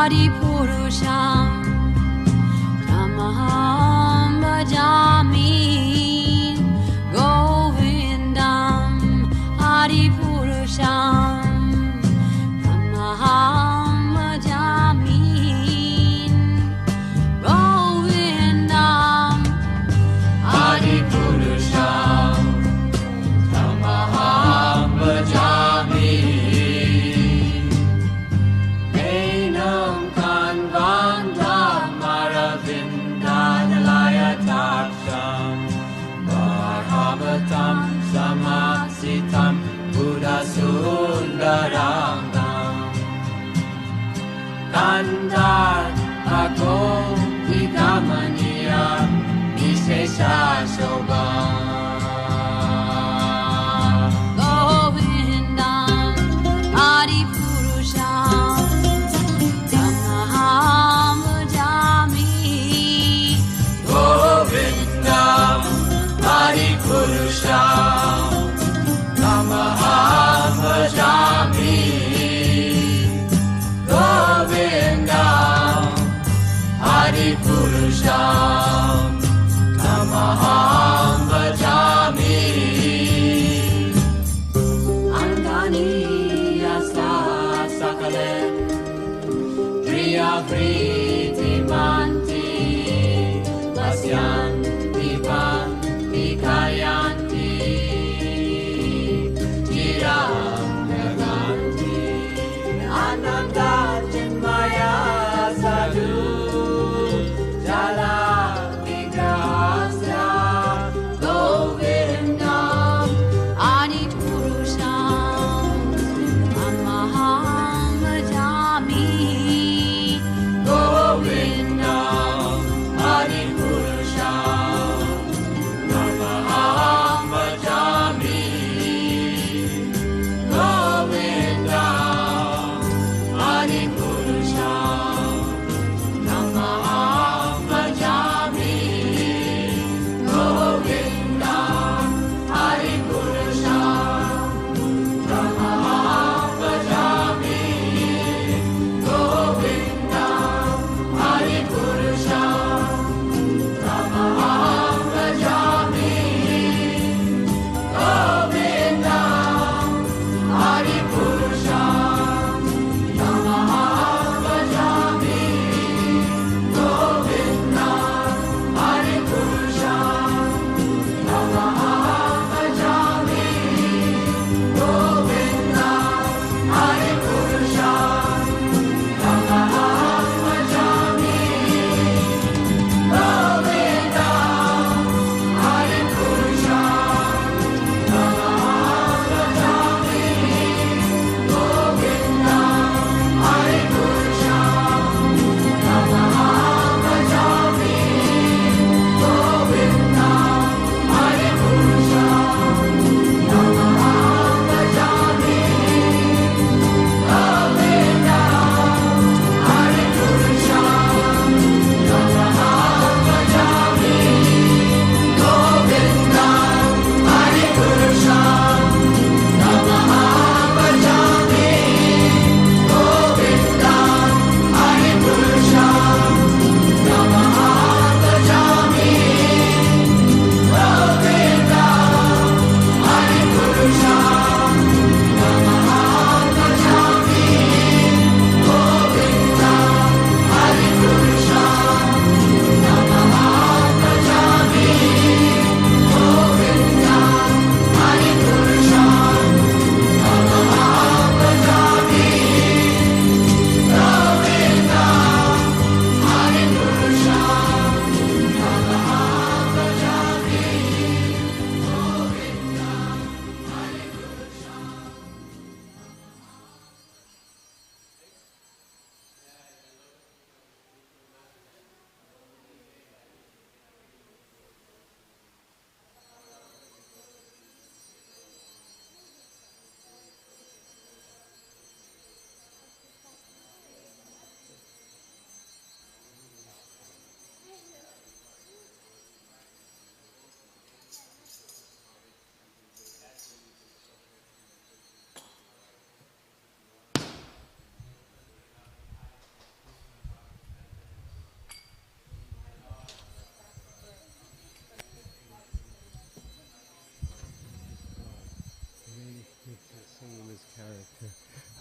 Adipurusham Tamaham Bhajami Govindam Adipurusham Tamaham Bhajami Govindam Adipurusham Tamaham Bhajami Enam Kanvandam Maravindanalayatapsam Bharavatam Samasitam Buddhasundarangam Kandar Ako Vigamaniya Vishesha Shobham Govindam Adipurusham Tamaham Bhajami Govindam Adipurusham Tamaham Bhajami Govindam Adipurusham Tamaham Bhajami Andani Yasa Sakale Priya Priti Manti Vasyan Dipan Dikayanti Jiram Naganti Ananda Chinmaya Sadhu Jala Vigrahasya Govindam Adipurusham Tamaham Bhajami Govindam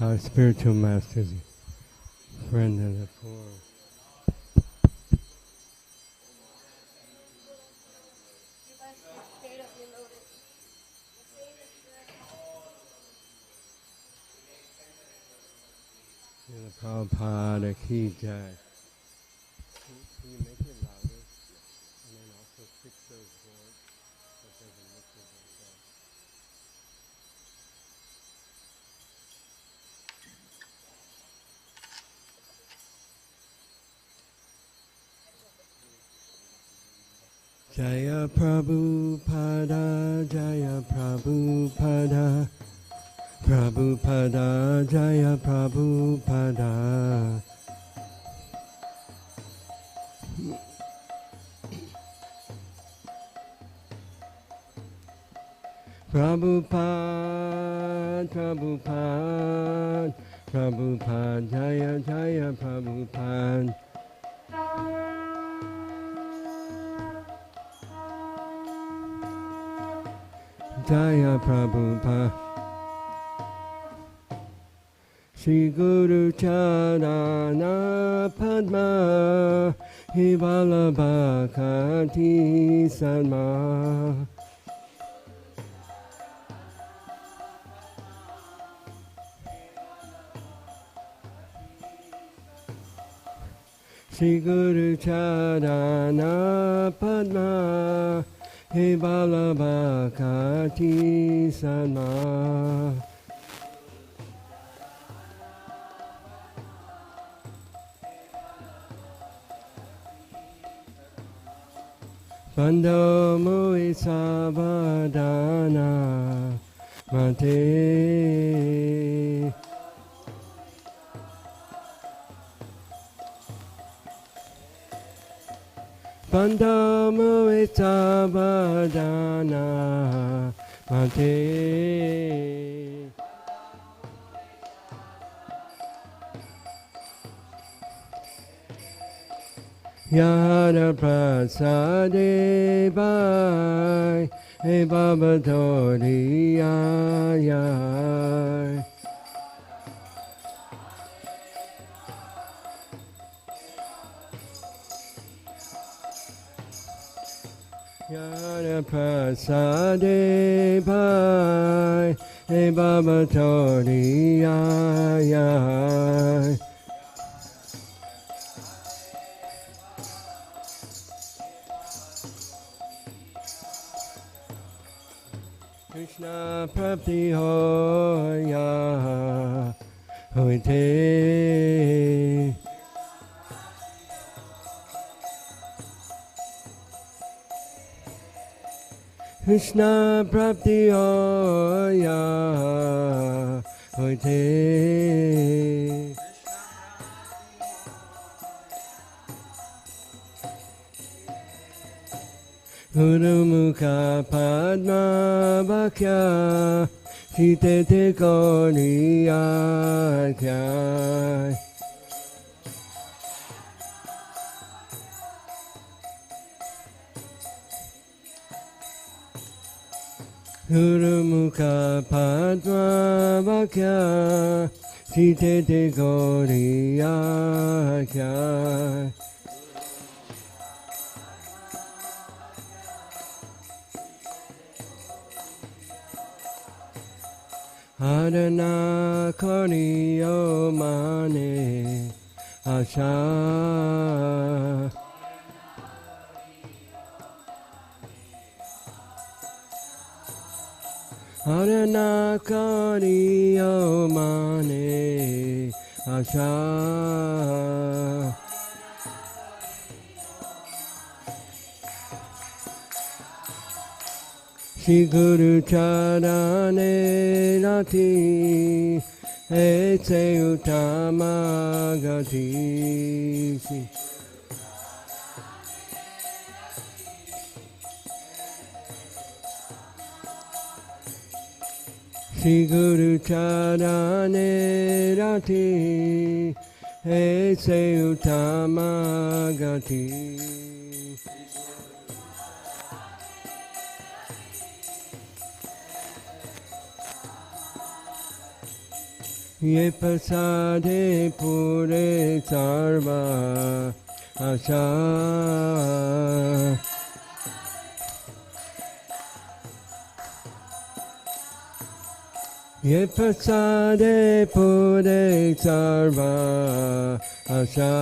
our spiritual masters, friend of the poor. Srila Prabhupada Ki Jai. Can you make it louder? And then also fix those boards so it doesn't mix with themselves. Jaya Prabhupada, Jaya Prabhupada, Prabhupada, Jaya Prabhupada. Prabhupada, Prabhupada, Prabhupada, Jaya Jaya Prabhupada. Jaya Prabhupada. Shri Guru Charana Padma Hivalabhakati Sadma. Shri Guru Charana Padma Hivalabhakati Sadma. Bando Mui Savadana Mate. Bando Mui Savadana Mate. Yara prasade vai e babadori ay. Yara prasade vai e babadori ay. Krishna Prapti Hoya Hoite. Krishna Prapti Hoya Hoite. Guru Mukha Padma Bhakya Chitete Koriyakya. Guru Mukha Padma Bhakya Chitete Koriyakya. Adana Koriyo Mane Asha. Adana Koriyo Mane Asha. Shri Guru Charane Rati Ese Uttama Gati. Shri Guru Charane Rati Ese Uttama Gati. Ye pasade pure sarva asha. Ye pasade pure sarva asha.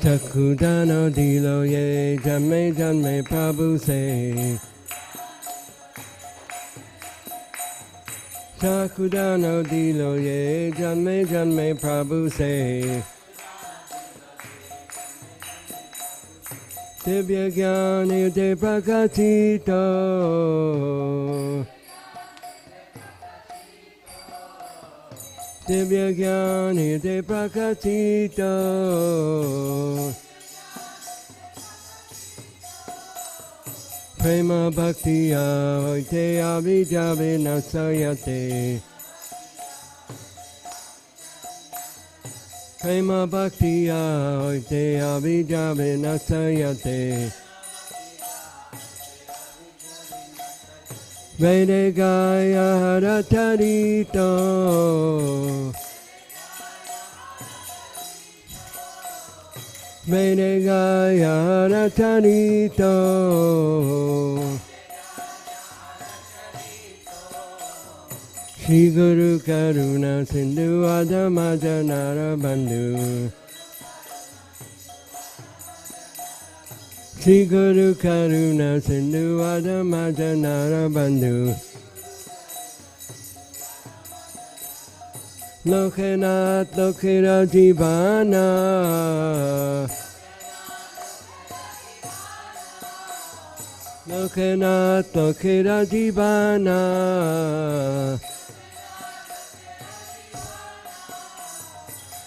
Takudano dilo ye janme janme Prabhu se. Takudano dilo ye janme janme Prabhu se. Divya Gyani de Prakatito. Divya Gyani de Prakatito. Prema Bhaktiya Hoite Abhijave Nasayate. Prema Bhaktiya Hoite Abhijave Nasayate. Vede Gaya Haratarito. Vede Gaya Haratarito. Shri Guru Karuna Sindhu Adamaja Narabandhu. Shri Guru Karuna Sindhu Adamaja Narabandhu. Lokanath Lokira Jivana. Lokanath Lokira Jivana.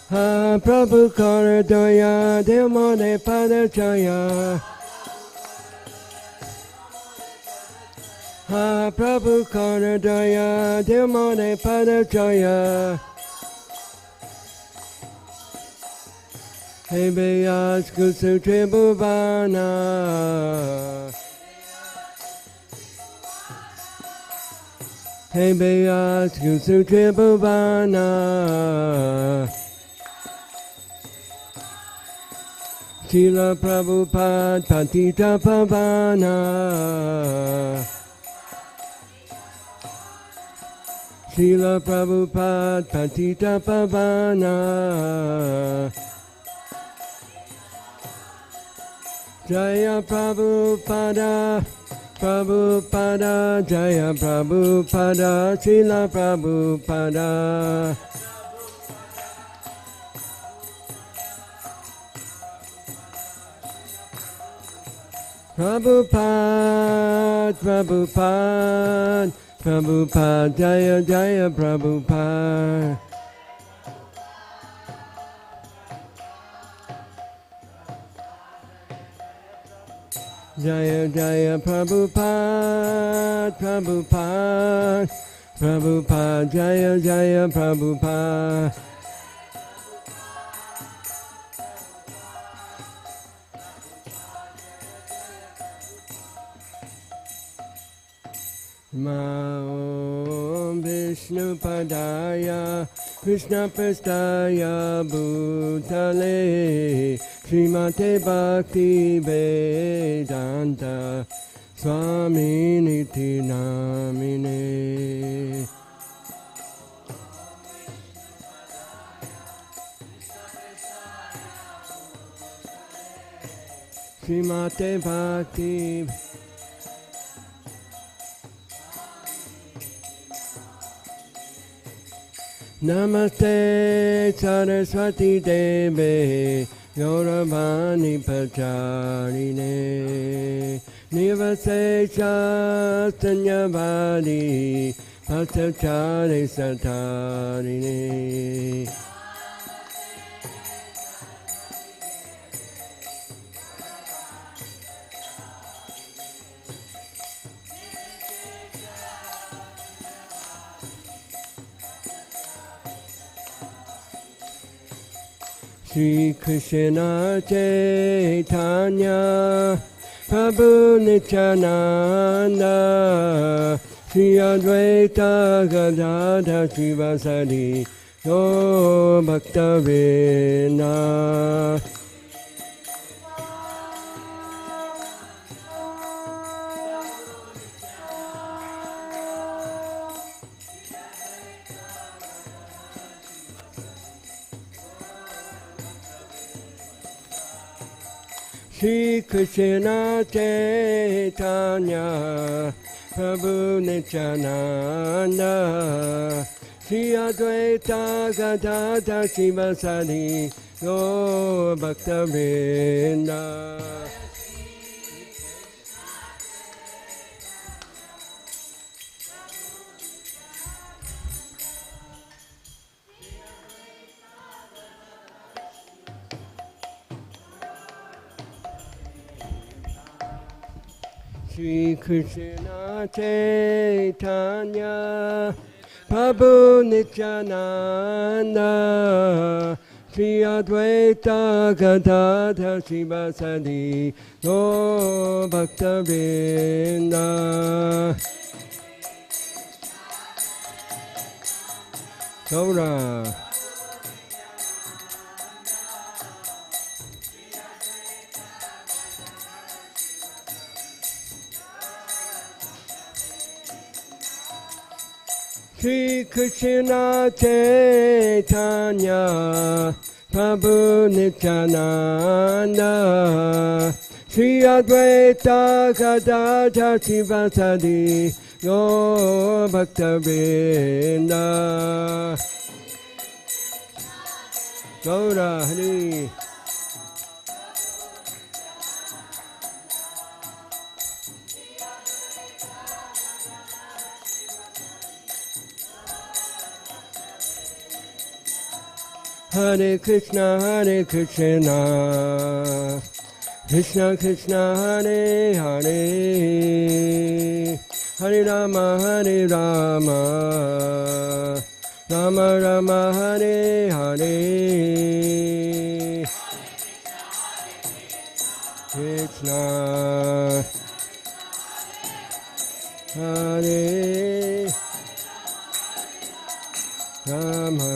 Ha Prabhu Karadoya Dilmone Padachaya. Ha Prabhu Karadoya Dilmone Padachaya. Hey Beyas Kusutre Bhuvana. Hey Beyas Kusutre Bhuvana. Srila Prabhupada Patita Pavana. Srila Prabhupada Patita Pavana. Jaya Prabhupada, Prabhupada, Jaya Prabhupada, Srila Prabhupada. Prabhupada, Prabhupada, Prabhupada, Jaya Jaya Prabhupada. Jaya Jaya Prabhupada, Prabhupada, Prabhupada, Jaya Jaya Prabhupada. Om Vishnu Padaya Krishna Prestaya Bhutale Srimate Bhakti Vedanta Swami Niti Namine. Srimate Bhakti Namaste Saraswati Deve Gauravani Pacharine Nivasesha Sanyavadi Pasachare Satarine. Shri Krishna Chaitanya Prabhu Nityananda Shri Advaita Gadadhar Srivasadi Gaur Bhakta-vrinda. Shri Krishna Chaitanya Prabhu Nityananda Shri Advaita Gadadhar Srivasadi Gaur Bhakta-vrinda. Shri Krishna Chaitanya Prabhu Nityananda Shri Advaita Gadadhar Srivasadi Gaur Bhakta-vrinda. Gaura. Shri Krishna Chaitanya Prabhu Nityananda Shri Advaita Gadadhar Srivasadi Gaur Bhakta-vrinda. Gaura Hari. Hare Krishna, Krishna Krishna, Hare Hare, Hare Rama, Rama Rama, Hare Hare. Krishna, Hare Rama.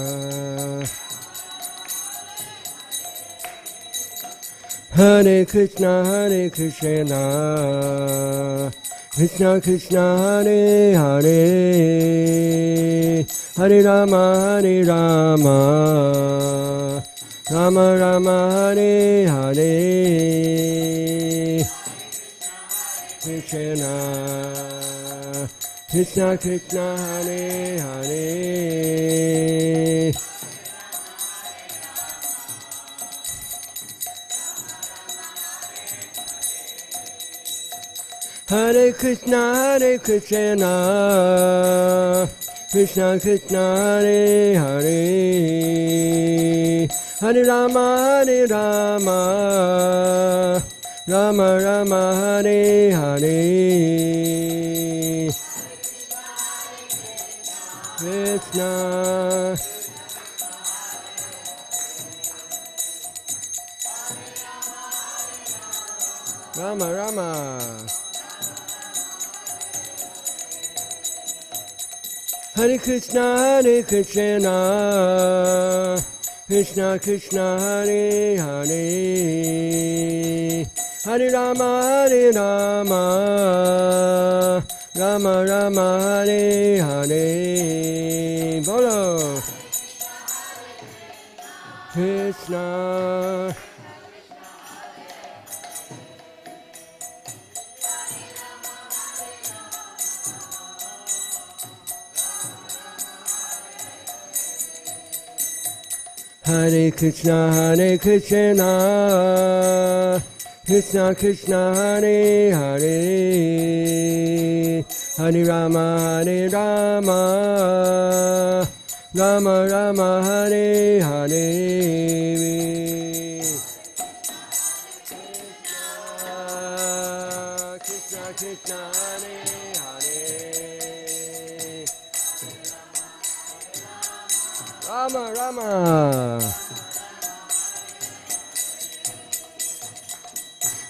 Hare Krishna, Krishna Krishna, Hare Hare, Hare Rama, Rama Rama, Hare Hare. Krishna, Krishna Krishna, Hare Hare. Hare Krishna, Krishna Krishna, Hare Hare, Hare Rama, Rama Rama, Hare Hare. Krishna, Rama Rama. Hare Krishna, Krishna Krishna, Hare Hare, Hare Rama, Rama Rama, Hare Hare. Bolo Krishna. Hare Krishna, Krishna Krishna, Hare Hare, Hare Rama, Rama Rama, Hare Hare. Krishna Krishna, Hare Hare, Rama Rama.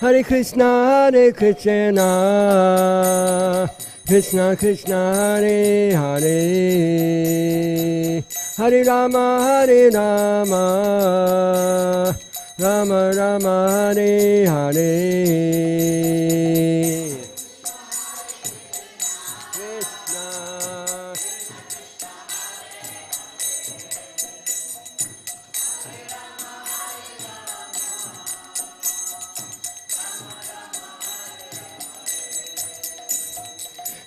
Hare Krishna, Krishna Krishna, Hare Hare, Hare Rama, Rama Rama, Hare Hare.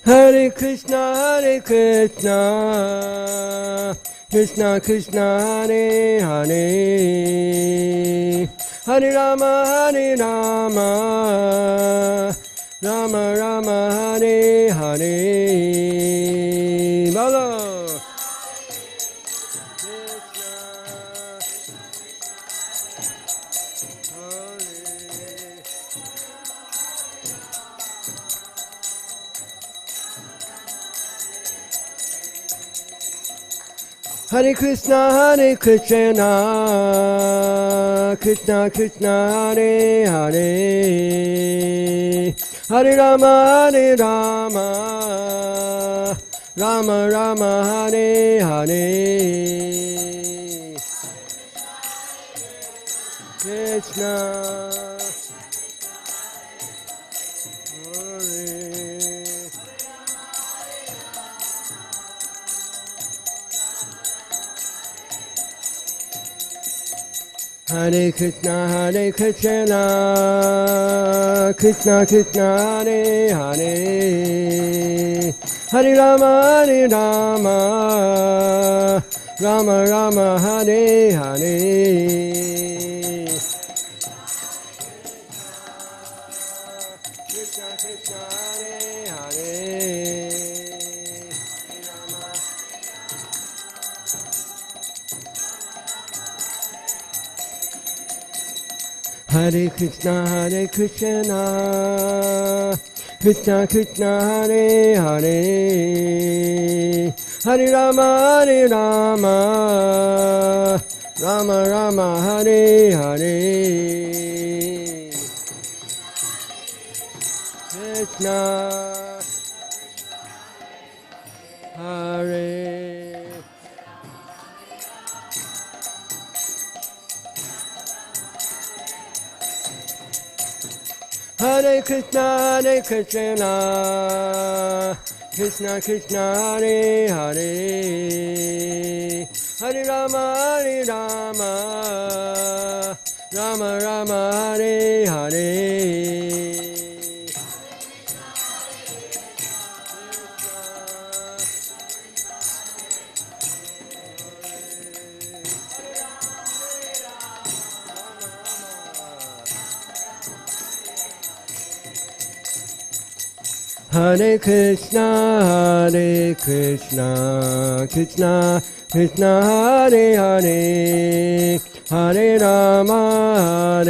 Hare Krishna, Krishna Krishna, Hare Hare, Hare Rama, Rama Rama, Hare Hare. Bolo. Hare Krishna, Krishna Krishna, Hare Hare, Hare Rama, Rama Rama, Hare Hare. Krishna. Hare Krishna, Krishna Krishna, Hare Hare, Hare Rama, Rama Rama, Hare Hare. Krishna Krishna, Hare Hare. Hare Krishna, Krishna Krishna, Hare Hare, Hare Rama, Rama Rama, Hare Hare. Krishna, Hare. Hare Krishna, Krishna Krishna, Hare Hare, Hare Rama, Rama Rama, Hare Hare. Hare Krishna, Krishna Krishna, Hare Hare, Hare Rama,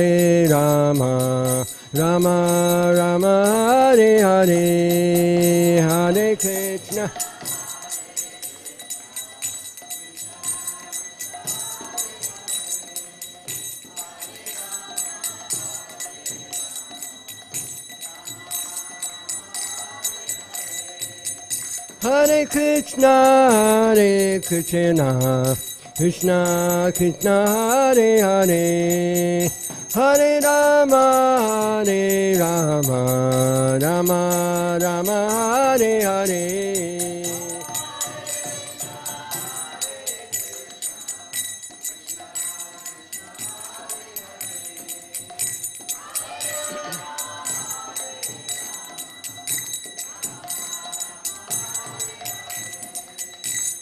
Rama Rama, Hare Hare, Hare Krishna. Hare Krishna, Krishna Krishna, Hare Hare, Hare Rama, Rama Rama, Hare Hare.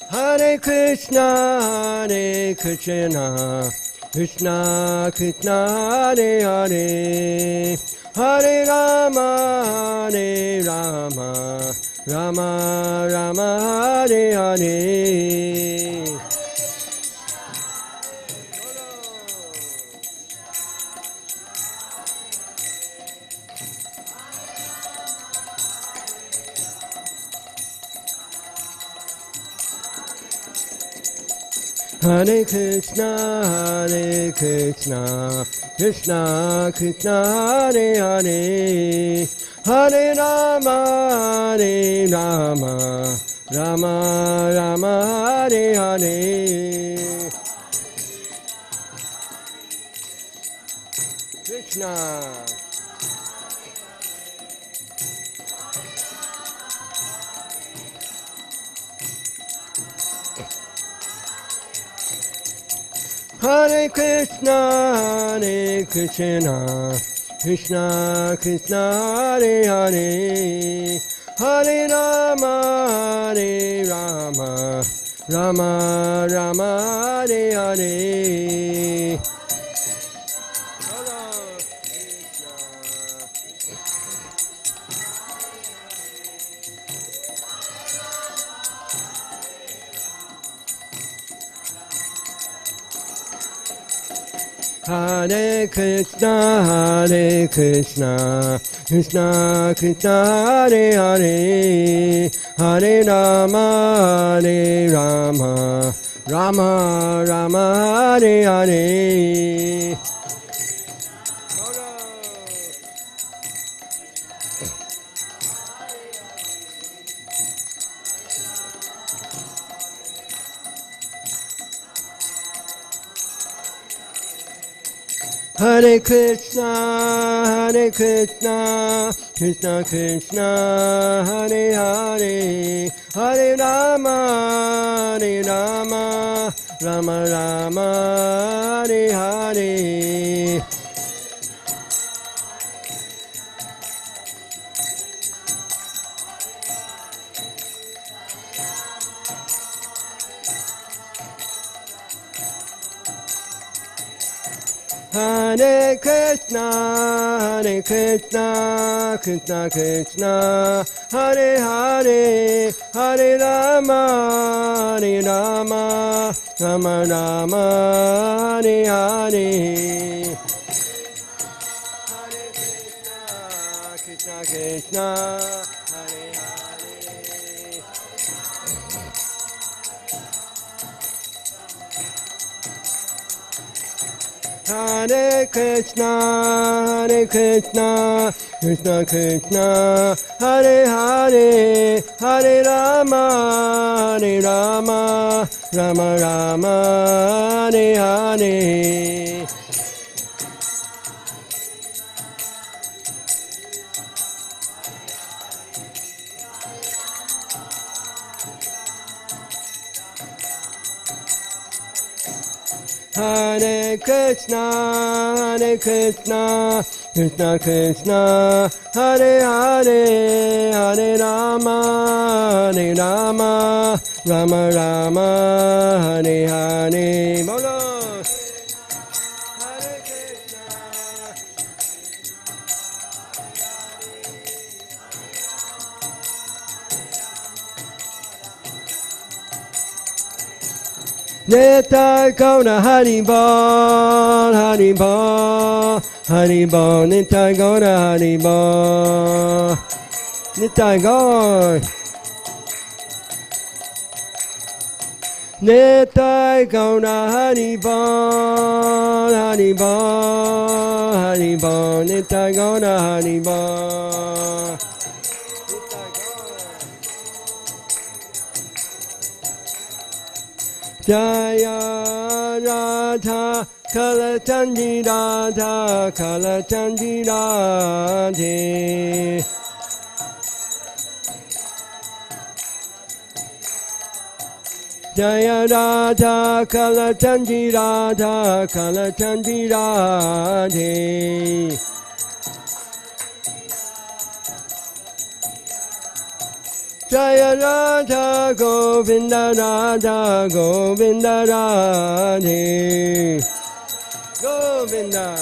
Hare Krishna, Krishna Krishna, Hare Hare, Hare Rama, Rama Rama, Hare Hare. Hare Krishna, Krishna Krishna, Hare Hare, Hare Rama, Rama Rama, Hare Hare. Krishna. Hare Krishna, Krishna Krishna, Hare Hare, Hare Rama, Rama Rama, Hare Hare. Hare Krishna, Krishna Krishna, Hare Hare, Hare Rama, Rama Rama, Hare Hare. Hare Krishna, Krishna Krishna, Hare Hare, Hare Rama, Rama Rama, Hare Hare. Hare Krishna, Krishna Krishna, Hare Hare, Hare Rama, Rama Rama, Hare Hare. Hare Krishna, Krishna Hare Hare. Hare Krishna, Krishna Krishna, Hare Hare, Hare Rama, Rama Rama, Hare Hare. Hare Krishna, Krishna Krishna, Hare Hare, Hare Rama, Rama Rama, Hare Hare. Bolo. Hare Krishna. Nitai Gaura Haribol, Haribol, Haribol, Nitai Gaura Haribol, Nitai Gaura. Nitai Gaura Haribol, Haribol, Haribol, Nitai Gaura Haribol. Jaya Radha Kalatanji Radha Kalatanji Radhe. Jaya Radha Kalatanji Radha Kalatanji Radhe. Jaya Radha Govinda Radha Govinda Radhe. Govinda.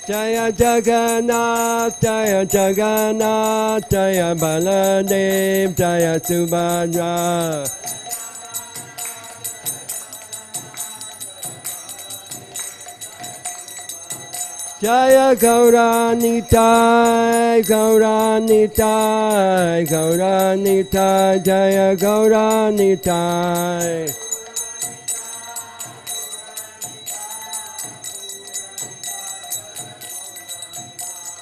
Jaya Jagannath, Jaya Jagannath, Jaya Baladev, Jaya Subhadra. Jaya Gauranitai, Gauranitai, Gauranitai, Jaya Gauranitai.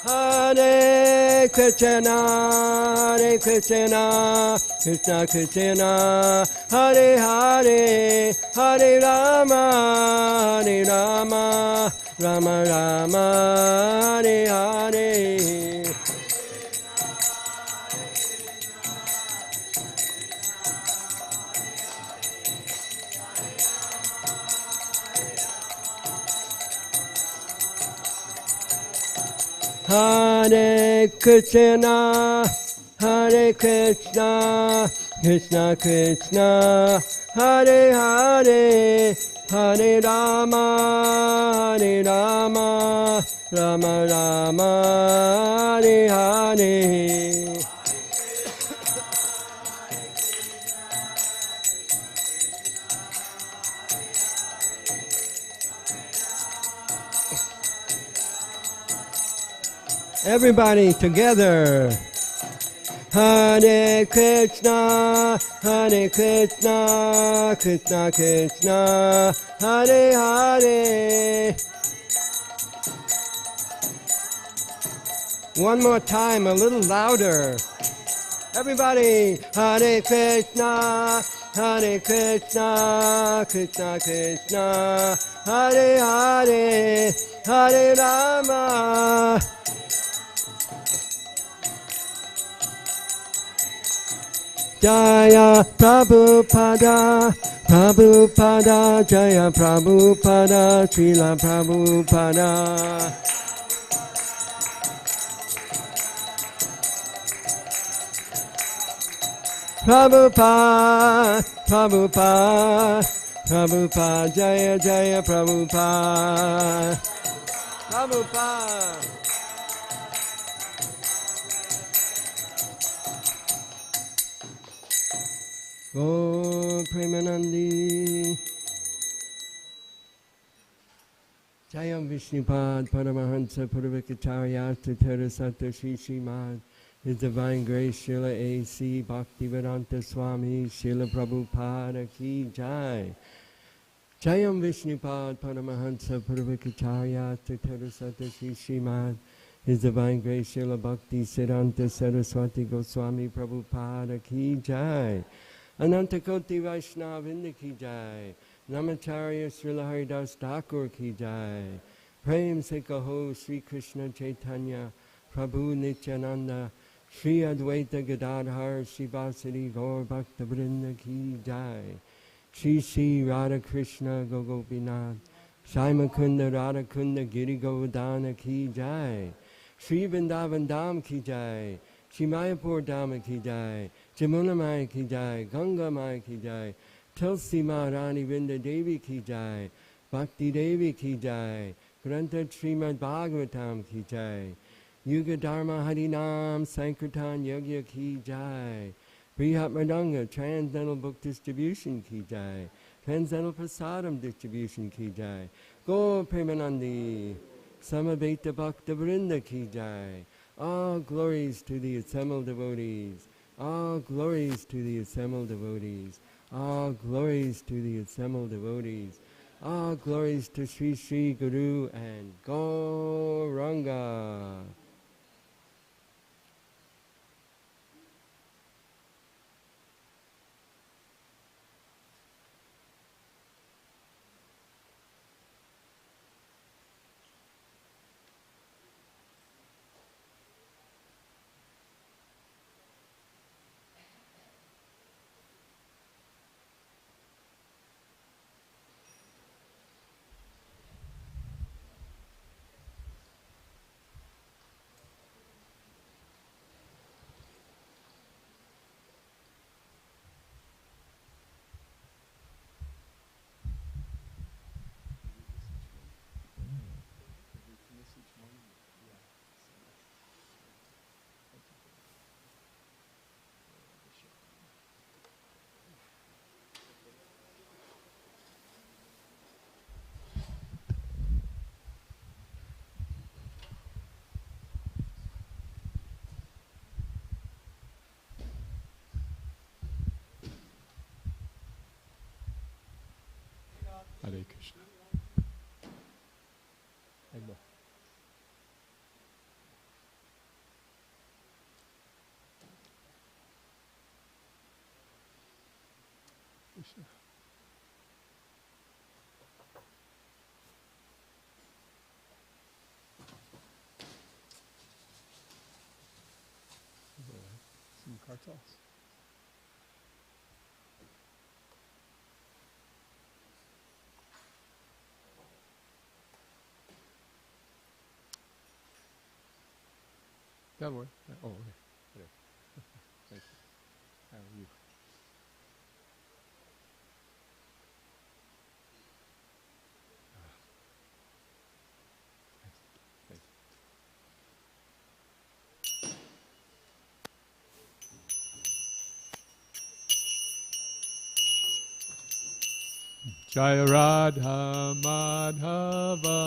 Hare Krishna, Hare Krishna, Krishna Krishna, Hare Hare, Hare Rama, Hare Rama, Rama Rama, Hare Hare. Hare Krishna, Hare Krishna, Krishna Krishna, Hare Hare, Hare Rama, Hare Rama, Rama Rama, Hare Hare. Everybody together. Hare Krishna, Hare Krishna, Krishna Krishna, Hare Hare. One more time, a little louder. Everybody, Hare Krishna, Hare Krishna, Krishna Krishna, Hare Hare, Hare Rama. Jaya Prabhupada, Prabhupada, Jaya Prabhupada, Srila Prabhupada. Prabhupada, Prabhupada, Prabhupada, Jaya Jaya Prabhupada. Prabhupada. Go Premanandi. Jayam Vishnupad Paramahansa Purvakacharya Tathara Shri Srimad His Divine Grace Srila A.C. Bhaktivedanta Swami Srila Prabhupada Ki Jai. Jayam Vishnupad Paramahansa Purvakacharya Tathara Shri Srimad His Divine Grace Srila Bhakti Siddhanta Saraswati Goswami Prabhupada Ki Jai. Ananta Koti Vaishnavinda Ki Jai. Namacharya Srila Haridas Thakur Ki Jai. Prem Se Kaho Sri Krishna Chaitanya Prabhu Nityananda Sri Advaita Gadadhar Srivasadi Gaur Bhakta Vrinda Ki Jai. Shri Shri Radha Krishna Gogopinath Sai Mukunda Radha Kunda Giri Govardhana Ki Jai. Shri Vrindavan Dham Ki Jai. Shri Mayapur Dham Ki Jai. Jamuna Maya Ki Jai. Ganga Maya Ki Jai. Tulsi Maharani Vrinda Devi Ki Jai. Bhakti Devi Ki Jai. Granta Srimad Bhagavatam Ki Jai. Yuga Dharma Harinam Sankirtan Yogya Ki Jai. Brihat Mridanga Transcendental Book Distribution Ki Jai. Transcendental Prasadam Distribution Ki Jai. Go Premanandi. Samaveta Bhakta Vrinda Ki Jai. All glories to the assembled devotees. All glories to the assembled devotees. All glories to the assembled devotees. All glories to Sri Sri Guru and Gauranga. Hare Krishna. Egbo. Krishna. Some cartels. That'll work. Oh, okay. There. Thank you. How are you? Thank you. Jaya Radha Madhava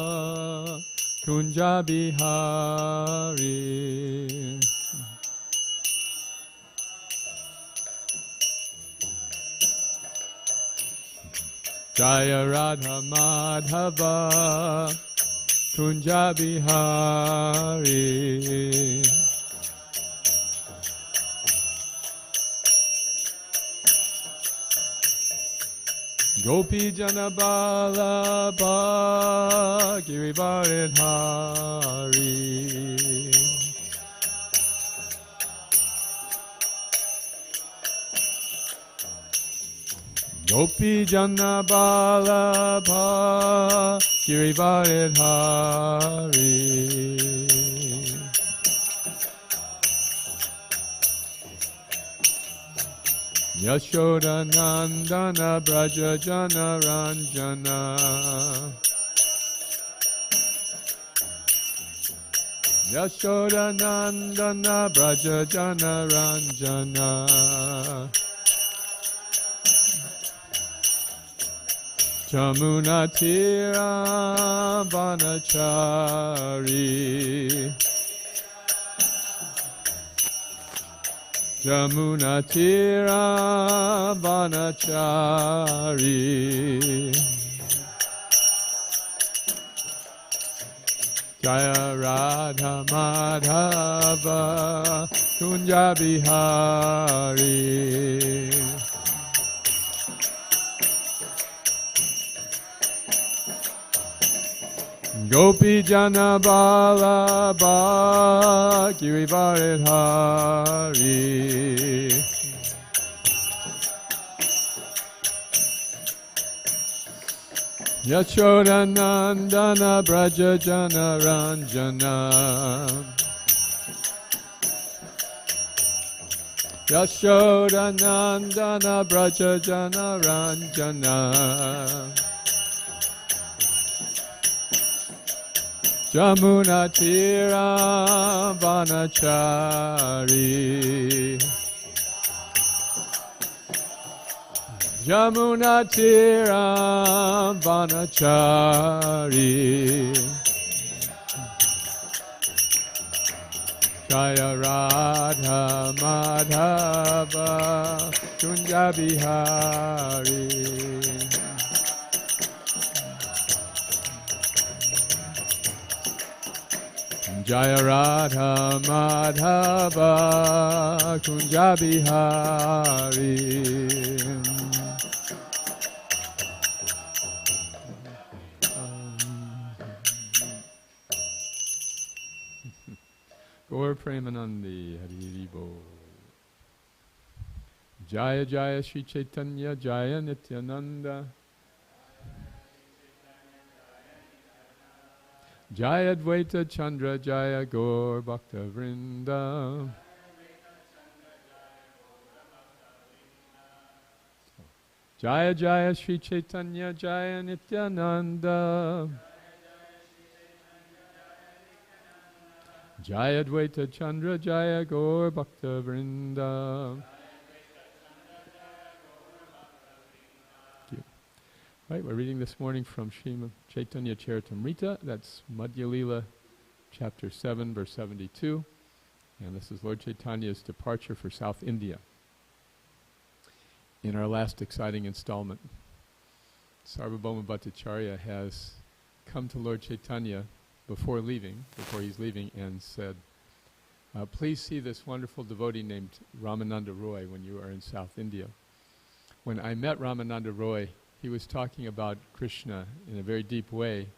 Kunja Bihari. Jaya Radha Madhava Kunja Bihari. Gopi Jana Balabha Girivaridhari. Gopi Jana Balabha Girivaridhari. Yashoda Nandana Braja Jana Ranjana. Yashoda Nandana Braja Jana Ranjana. Jamuna Tira Vanachari. Jamuna Tira Vanachari. Jaya Radha Madhava Kunja Bihari. Gopi Jana Balabha Girivaridhari. Yashoda Nandana Braja Jana Ranjana. Yashoda Nandana Braja Jana Ranjana. Jamuna Tira Vanachari. Jamuna Tira Vanachari. Jaya Radha Madhava Kunja Bihari. Jaya Radha Madhava Kunja Bihari. Gaur Premanandi Hari Bol. Jaya Jaya Shri Chaitanya Jaya Nityananda. Jaya Dvaita Chandra Jaya Gaur Bhakta Vrinda. Jaya Jaya Shri Chaitanya Jaya Nityananda. Jaya Dvaita Chandra Jaya Gaur Bhakta Vrinda. Thank you. Right, we're reading this morning from Srimad Chaitanya Charitamrita. That's Madhya Lila, chapter 7, verse 72. And this is Lord Chaitanya's departure for South India. In our last exciting installment Sarvabhauma Bhattacharya has come to Lord Chaitanya before he's leaving, and said, please see this wonderful devotee named Ramananda Roy when you are in South India. When I met Ramananda Roy, he was talking about Krishna in a very deep way,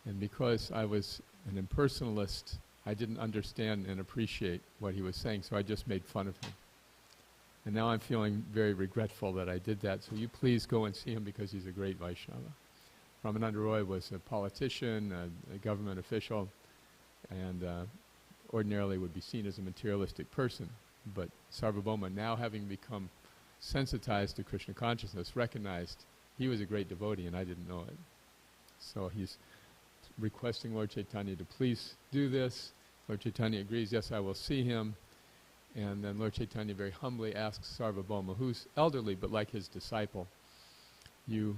and because I was an impersonalist, I didn't understand and appreciate what he was saying, so I just made fun of him. And now I'm feeling very regretful that I did that, so you please go and see him because he's a great Vaishnava. Ramananda Roy was a politician, a government official, and ordinarily would be seen as a materialistic person. But Sarvabhauma, now having become sensitized to Krishna consciousness, recognized he was a great devotee and I didn't know it. So he's requesting Lord Chaitanya to please do this. Lord Chaitanya agrees, yes, I will see him. And then Lord Chaitanya very humbly asks Sarvabhauma, who's elderly but like his disciple, you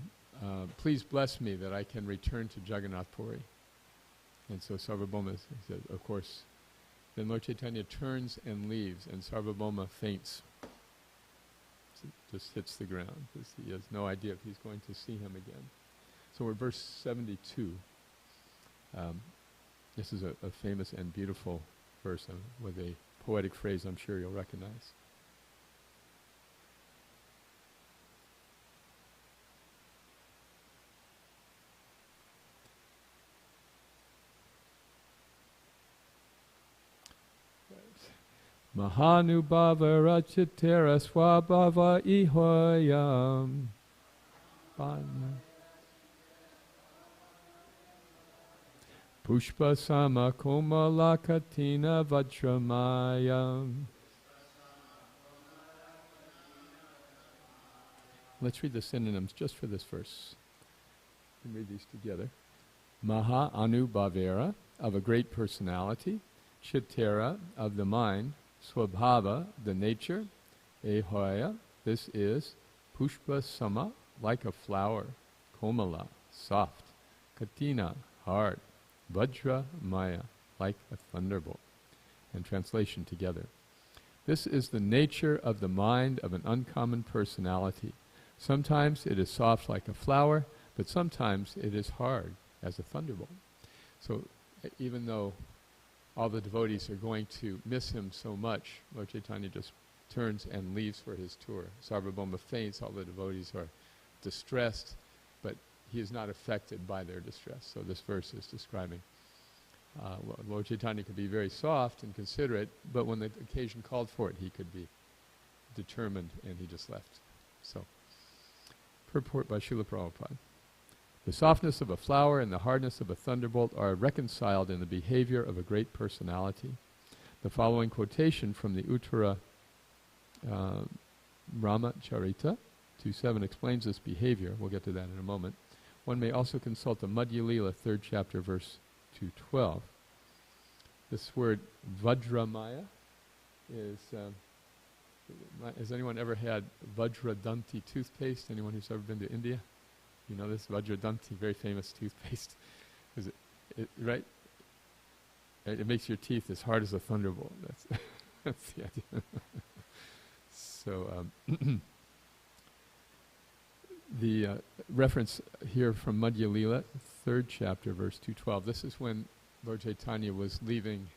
please bless me that I can return to Jagannath Puri. And so Sarvabhauma said, of course. Then Lord Chaitanya turns and leaves, and Sarvabhauma faints. Just hits the ground, because he has no idea if he's going to see him again. So we're verse 72. This is a famous and beautiful verse with a poetic phrase I'm sure you'll recognize. Mahanubhava rachitera swabhava ihoyam. Pushpa sama komalakatina vajramayam. Let's read the synonyms just for this verse. We can read these together. Maha anubhavera, of a great personality. Chittera, of the mind. Swabhava, the nature. Ehoya, this is. Pushpa sama, like a flower. Komala, soft. Katina, hard. Vajra maya, like a thunderbolt. And translation together. This is the nature of the mind of an uncommon personality. Sometimes it is soft like a flower, but sometimes it is hard as a thunderbolt. So even though all the devotees are going to miss him so much, Lord Chaitanya just turns and leaves for his tour. Sarvabhauma faints, all the devotees are distressed, but he is not affected by their distress. So this verse is describing Lord Chaitanya could be very soft and considerate, but when the occasion called for it, he could be determined, and he just left. So, purport by Srila Prabhupada. The softness of a flower and the hardness of a thunderbolt are reconciled in the behavior of a great personality. The following quotation from the Uttara Rama Charita 2.7 explains this behavior. We'll get to that in a moment. One may also consult the Madhya Lila 3rd chapter, verse 212. This word Vajramaya is, has anyone ever had Vajradanti toothpaste? Anyone who's ever been to India? You know this Vajradanti, very famous toothpaste. Is it right? It makes your teeth as hard as a thunderbolt. That's the idea. So the reference here from Madhya Lila, 3rd chapter, verse 212. This is when Lord Chaitanya was leaving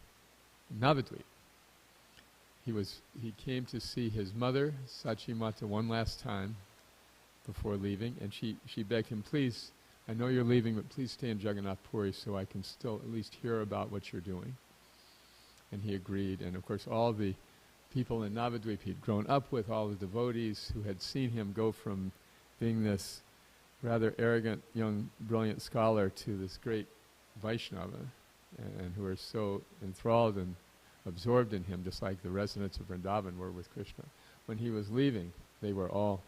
Navadvip. He came to see his mother, Sachimata, one last time before leaving, and she begged him, please, I know you're leaving, but please stay in Jagannath Puri so I can still at least hear about what you're doing. And he agreed, and of course all the people in Navadvip he'd grown up with, all the devotees who had seen him go from being this rather arrogant, young, brilliant scholar to this great Vaishnava, and who are so enthralled and absorbed in him, just like the residents of Vrindavan were with Krishna. When he was leaving, they were all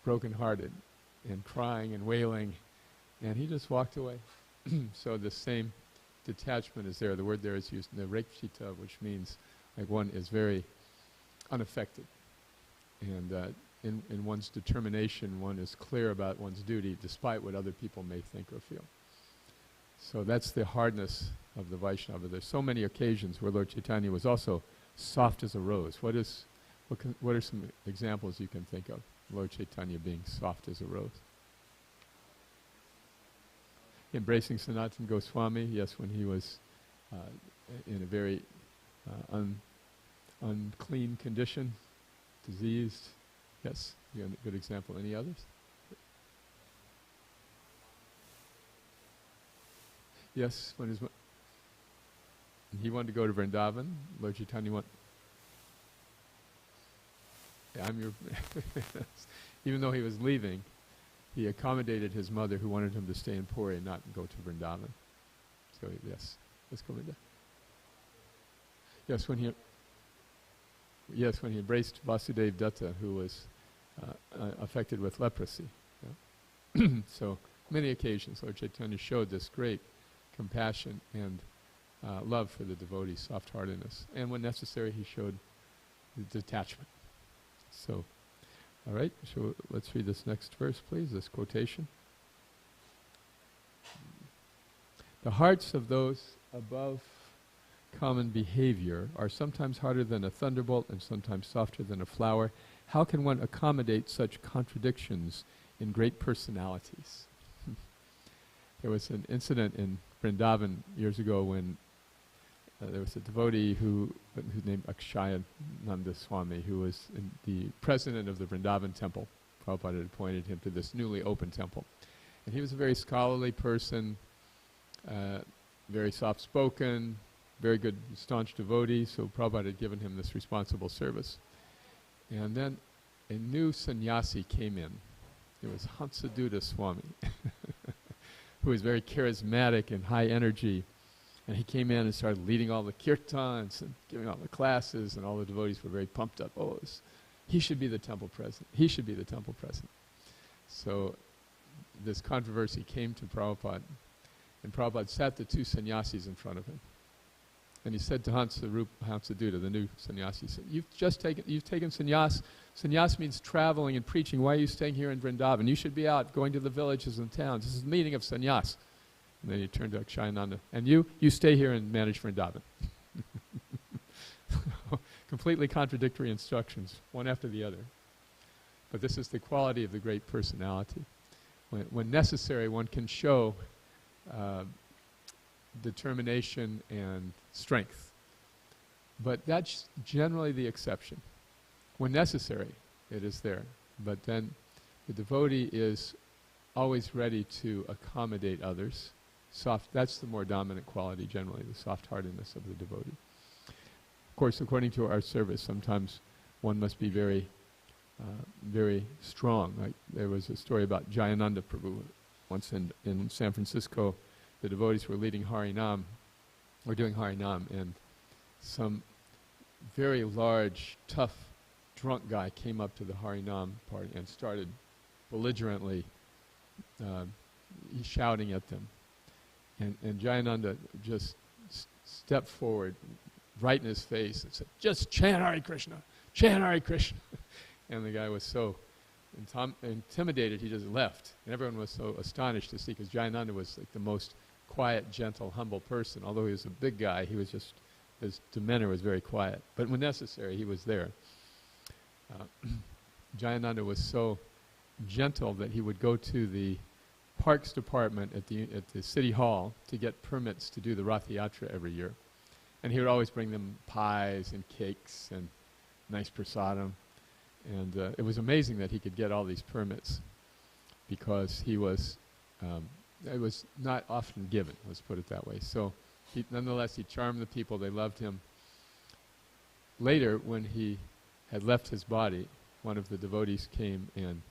broken-hearted and crying and wailing, and he just walked away. So the same detachment is there. The word there is used, nirekshita, which means like one is very unaffected. And in one's determination, one is clear about one's duty, despite what other people may think or feel. So that's the hardness of the Vaishnava. There's so many occasions where Lord Chaitanya was also soft as a rose. What are some examples you can think of, Lord Chaitanya being soft as a rose? embracing Sanatana Goswami, yes, when he was in a very unclean condition, diseased. Yes, you have a good example. Any others? Yes, when he wanted to go to Vrindavan, Lord Chaitanya even though he was leaving, he accommodated his mother who wanted him to stay in Puri and not go to Vrindavan. So yes, let's go with that. Yes, when he embraced Vasudev Datta, who was affected with leprosy. Yeah. So many occasions Lord Chaitanya showed this great compassion and love for the devotees, soft-heartedness, and when necessary he showed detachment. So, all right, so let's read this next verse, please, this quotation. The hearts of those above common behavior are sometimes harder than a thunderbolt and sometimes softer than a flower. How can one accommodate such contradictions in great personalities? There was an incident in Vrindavan years ago when there was a devotee who's named Akshayananda Swami, who was the president of the Vrindavan temple. Prabhupada had appointed him to this newly opened temple. And he was a very scholarly person, very soft-spoken, very good, staunch devotee, so Prabhupada had given him this responsible service. And then a new sannyasi came in. It was Hansaduta Swami, who was very charismatic and high energy. And he came in and started leading all the kirtans and giving all the classes, and all the devotees were very pumped up. Oh, he should be the temple president. He should be the temple president. So this controversy came to Prabhupada, and Prabhupada sat the two sannyasis in front of him. And he said to Hansaduta, the new sannyasi, he said, you've taken sannyas. Sannyas means traveling and preaching. Why are you staying here in Vrindavan? You should be out, going to the villages and towns. This is the meeting of sannyas. And then he turned to Akshayananda, and you stay here and manage Vrindavan. Completely contradictory instructions, one after the other. But this is the quality of the great personality. When necessary, one can show determination and strength. But that's generally the exception. When necessary, it is there. But then the devotee is always ready to accommodate others. That's the more dominant quality generally, the soft-heartedness of the devotee. Of course, according to our service, sometimes one must be very, very strong. Like there was a story about Jayananda Prabhu. Once in San Francisco, the devotees were leading Harinam, or doing Harinam, and some very large, tough, drunk guy came up to the Harinam party and started belligerently shouting at them. And Jayananda just stepped forward, right in his face, and said, just chant Hare Krishna, chant Hare Krishna. And the guy was so intimidated, he just left. And everyone was so astonished to see, because Jayananda was like the most quiet, gentle, humble person. Although he was a big guy, he was just, his demeanor was very quiet. But when necessary, he was there. Jayananda was so gentle that he would go to the Parks Department at the City Hall to get permits to do the Rath Yatra every year. And he would always bring them pies and cakes and nice prasadam. And it was amazing that he could get all these permits, because he was, it was not often given, let's put it that way. So nonetheless, he charmed the people, they loved him. Later, when he had left his body, one of the devotees came and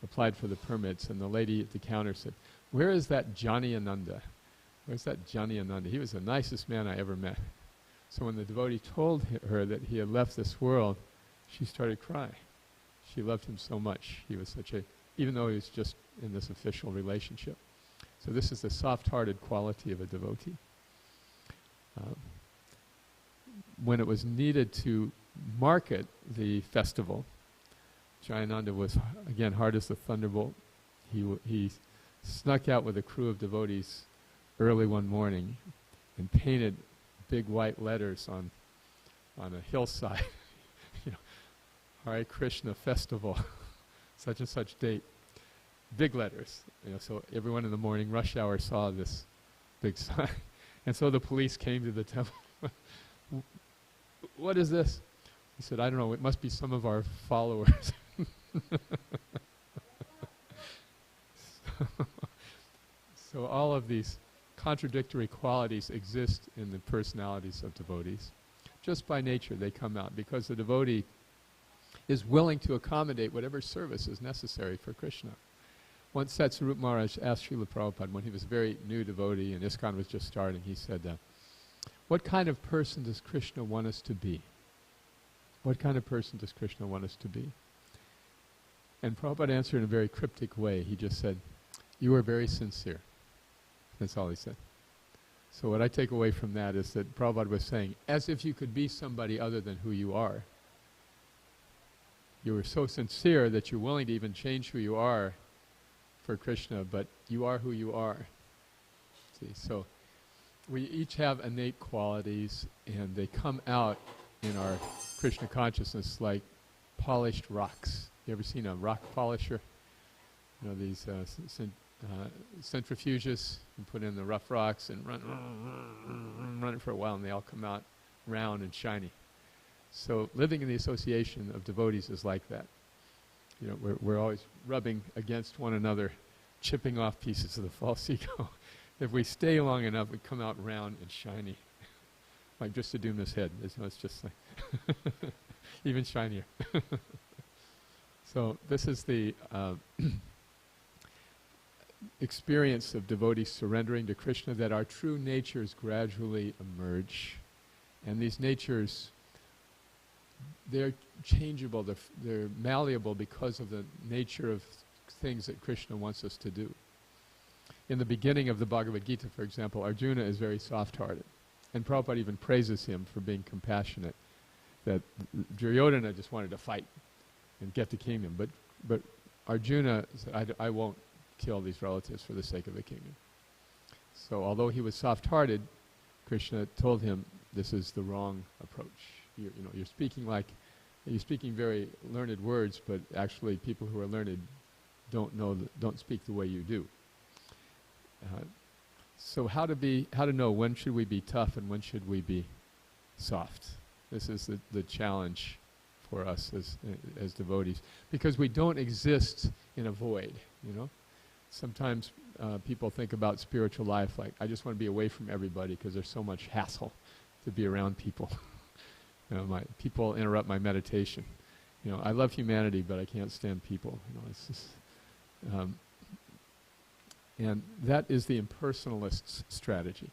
applied for the permits, and the lady at the counter said, where is that Johnny Ananda? Where's that Johnny Ananda? He was the nicest man I ever met. So when the devotee told her that he had left this world, she started crying. She loved him so much. He was such a, even though he was just in this official relationship. So this is the soft-hearted quality of a devotee. When it was needed to market the festival, Jayananda was, again, hard as the thunderbolt. He snuck out with a crew of devotees early one morning and painted big white letters on a hillside, Hare Krishna festival, such and such date. big letters. So everyone in the morning rush hour saw this big sign. And so the police came to the temple. What is this? He said, I don't know, it must be some of our followers. So all of these contradictory qualities exist in the personalities of devotees. Just by nature they come out, because the devotee is willing to accommodate whatever service is necessary for Krishna. Once Satsarup Maharaj asked Srila Prabhupada, when he was a very new devotee and ISKCON was just starting, he said, what kind of person does Krishna want us to be? What kind of person does Krishna want us to be? And Prabhupada answered in a very cryptic way. He just said, you are very sincere. That's all he said. So what I take away from that is that Prabhupada was saying, as if you could be somebody other than who you are. You were so sincere that you're willing to even change who you are for Krishna, but you are who you are. See, so we each have innate qualities, and they come out in our Krishna consciousness like polished rocks. You ever seen a rock polisher? These centrifuges, you put in the rough rocks and run it for a while, and they all come out round and shiny. So living in the association of devotees is like that. We're always rubbing against one another, chipping off pieces of the false ego. If we stay long enough, we come out round and shiny. Like just a Duma's head. It's just like even shinier. So this is the experience of devotees surrendering to Krishna, that our true natures gradually emerge. And these natures, they're changeable, they're malleable because of the nature of things that Krishna wants us to do. In the beginning of the Bhagavad Gita, for example, Arjuna is very soft-hearted. And Prabhupada even praises him for being compassionate. That Duryodhana just wanted to fight and get the kingdom. But Arjuna said, I won't kill these relatives for the sake of the kingdom. So although he was soft-hearted, Krishna told him, this is the wrong approach. You're speaking very learned words, but actually people who are learned don't speak the way you do. So how to know when should we be tough and when should we be soft? This is the challenge for us as devotees, because we don't exist in a void. Sometimes people think about spiritual life like, I just want to be away from everybody because there's so much hassle to be around people. People interrupt my meditation. I love humanity, but I can't stand people. It's just, and that is the impersonalist's strategy.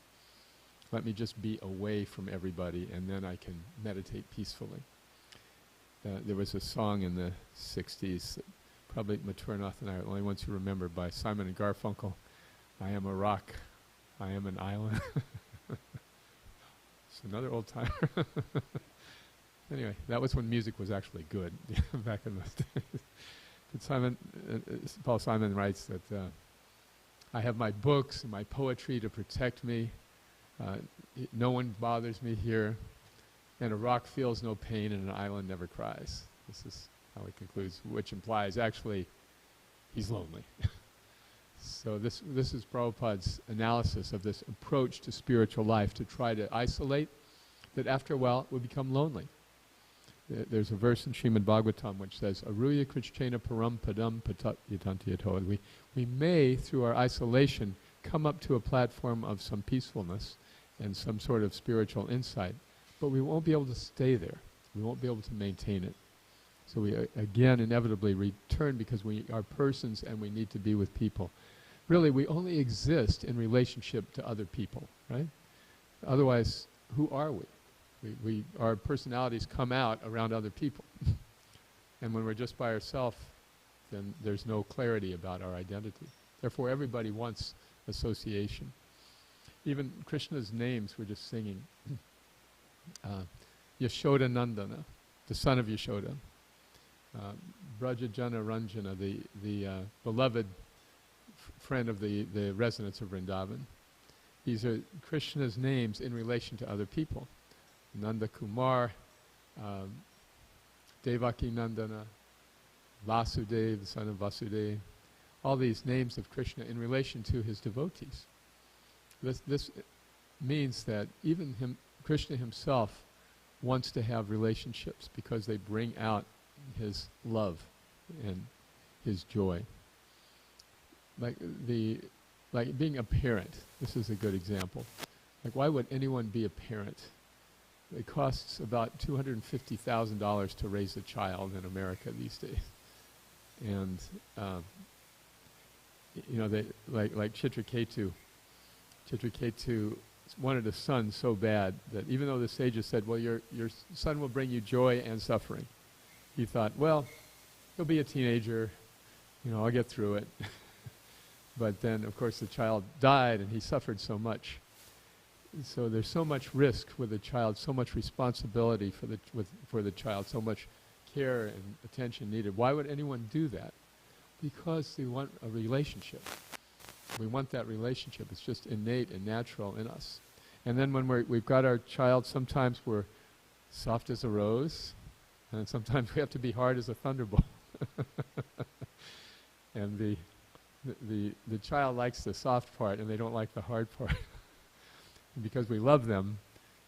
Let me just be away from everybody, and then I can meditate peacefully. There was a song in the 60s, that probably Maturanath and I are the only ones who remember, by Simon and Garfunkel. I am a rock, I am an island. It's another old timer. Anyway, that was when music was actually good, back in those days. But Paul Simon writes that I have my books and my poetry to protect me. No one bothers me here. And a rock feels no pain and an island never cries. This is how he concludes, which implies actually he's lonely. So this is Prabhupada's analysis of this approach to spiritual life, to try to isolate, that after a while we become lonely. There's a verse in Srimad Bhagavatam which says, Aruya Krishchena Param Padam Patat Yatanti Yato. We may, through our isolation, come up to a platform of some peacefulness and some sort of spiritual insight, but we won't be able to stay there. We won't be able to maintain it. So we again inevitably return, because we are persons and we need to be with people. Really, we only exist in relationship to other people, right? Otherwise, who are we? Our personalities come out around other people. And when we're just by ourselves, then there's no clarity about our identity. Therefore, everybody wants association. Even Krishna's names we're just singing. Yashoda Nandana, the son of Yashoda. Brajajana Ranjana, the beloved friend of the residents of Vrindavan. These are Krishna's names in relation to other people. Nanda Kumar, Devaki Nandana, Vasudeva, the son of Vasudeva. all these names of Krishna in relation to his devotees. This means that even Krishna himself wants to have relationships because they bring out his love and his joy. Like being a parent. This is a good example. Like, why would anyone be a parent? It costs about $250,000 to raise a child in America these days, and they like Chitraketu. Chitraketu wanted a son so bad that even though the sages said, "Well, your son will bring you joy and suffering," he thought, "Well, he'll be a teenager. I'll get through it." But then, of course, the child died, and he suffered so much. So there's so much risk with a child, so much responsibility for the child, so much care and attention needed. Why would anyone do that? Because they want a relationship. We want that relationship. It's just innate and natural in us. And then when we've got our child, sometimes we're soft as a rose, and sometimes we have to be hard as a thunderbolt. And the child likes the soft part, and they don't like the hard part. And because we love them,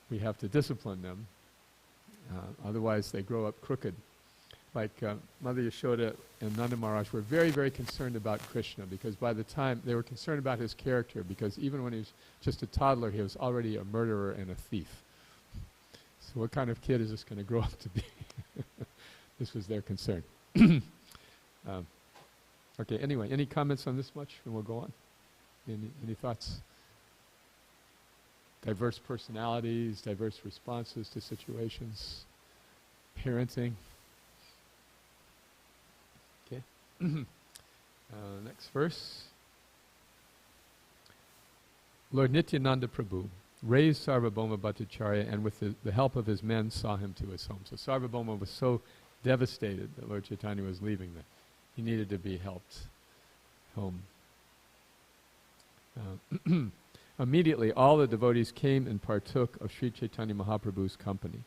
we have to discipline them. Otherwise, they grow up crooked. Like Mother Yashoda and Nanda Maharaj were very, very concerned about Krishna, because by the time they were concerned about his character, because even when he was just a toddler, he was already a murderer and a thief. So what kind of kid is this going to grow up to be? This was their concern. Okay, anyway, any comments on this much? And we'll go on. Any thoughts? Diverse personalities, diverse responses to situations, parenting. Okay. Next verse. Lord Nityananda Prabhu raised Sarvabhauma Bhattacharya, and with the help of his men saw him to his home. So Sarvabhauma was so devastated that Lord Chaitanya was leaving that he needed to be helped home. Immediately, all the devotees came and partook of Sri Chaitanya Mahaprabhu's company.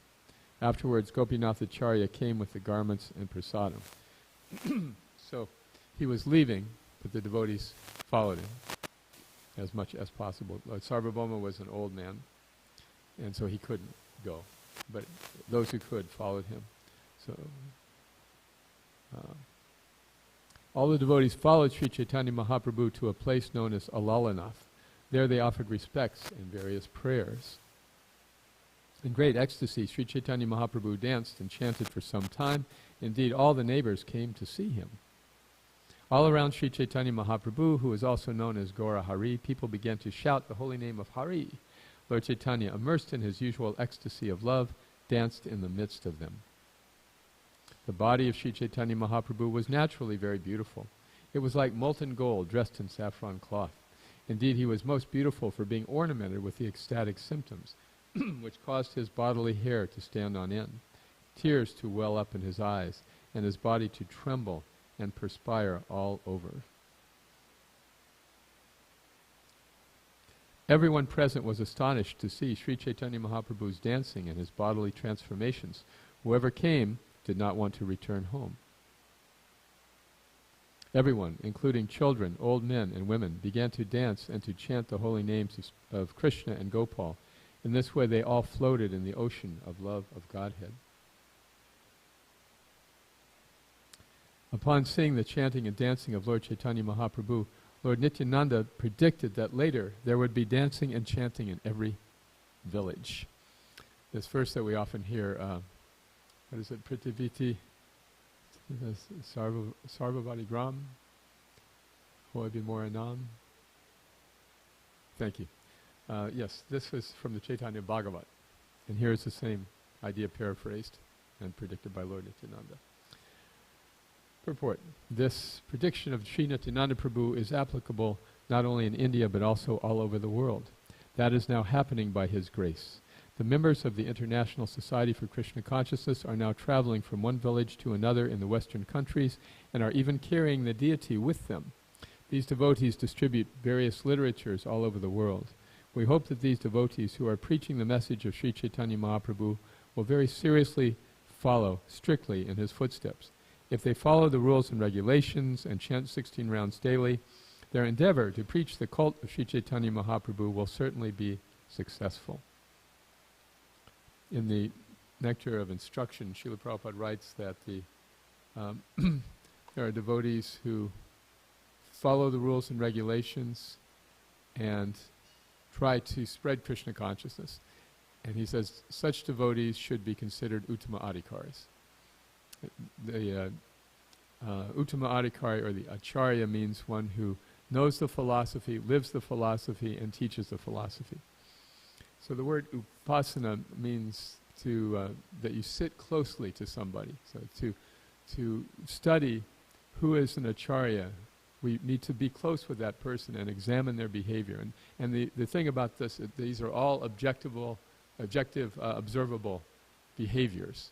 Afterwards, Gopinath Acharya came with the garments and prasadam. So he was leaving, but the devotees followed him as much as possible. Lord Sarvabhauma was an old man, and so he couldn't go. But those who could followed him. So all the devotees followed Sri Chaitanya Mahaprabhu to a place known as Alalanath. There they offered respects and various prayers. In great ecstasy, Sri Chaitanya Mahaprabhu danced and chanted for some time. Indeed, all the neighbors came to see him. All around Sri Chaitanya Mahaprabhu, who is also known as Gaura Hari, people began to shout the holy name of Hari. Lord Chaitanya, immersed in his usual ecstasy of love, danced in the midst of them. The body of Sri Chaitanya Mahaprabhu was naturally very beautiful. It was like molten gold dressed in saffron cloth. Indeed, he was most beautiful for being ornamented with the ecstatic symptoms, which caused his bodily hair to stand on end, tears to well up in his eyes, and his body to tremble and perspire all over. Everyone present was astonished to see Sri Chaitanya Mahaprabhu's dancing and his bodily transformations. Whoever came did not want to return home. Everyone, including children, old men, and women, began to dance and to chant the holy names of Krishna and Gopal. In this way, they all floated in the ocean of love of Godhead. Upon seeing the chanting and dancing of Lord Chaitanya Mahaprabhu, Lord Nityananda predicted that later there would be dancing and chanting in every village. This verse that we often hear, what is it, Pritiviti Sarvavadi Gram, Hoy Bimoranam. Thank you. Yes, this was from the Chaitanya Bhagavat. And here is the same idea paraphrased and predicted by Lord Nityananda. Purport. This prediction of Sri Nityananda Prabhu is applicable not only in India but also all over the world. That is now happening by his grace. The members of the International Society for Krishna Consciousness are now traveling from one village to another in the Western countries and are even carrying the deity with them. These devotees distribute various literatures all over the world. We hope that these devotees who are preaching the message of Sri Chaitanya Mahaprabhu will very seriously follow strictly in his footsteps If they follow the rules and regulations and chant 16 rounds daily, their endeavor to preach the cult of Sri Chaitanya Mahaprabhu will certainly be successful. In the Nectar of Instruction, Srila Prabhupada writes that there are devotees who follow the rules and regulations and try to spread Krishna consciousness. And he says such devotees should be considered Uttama Adhikaris. The Uttama Adhikari, or the Acharya, means one who knows the philosophy, lives the philosophy, and teaches the philosophy. So the word upasana means that you sit closely to somebody. So to study who is an Acharya, we need to be close with that person and examine their behavior. And the thing about this, these are all objective, observable behaviors.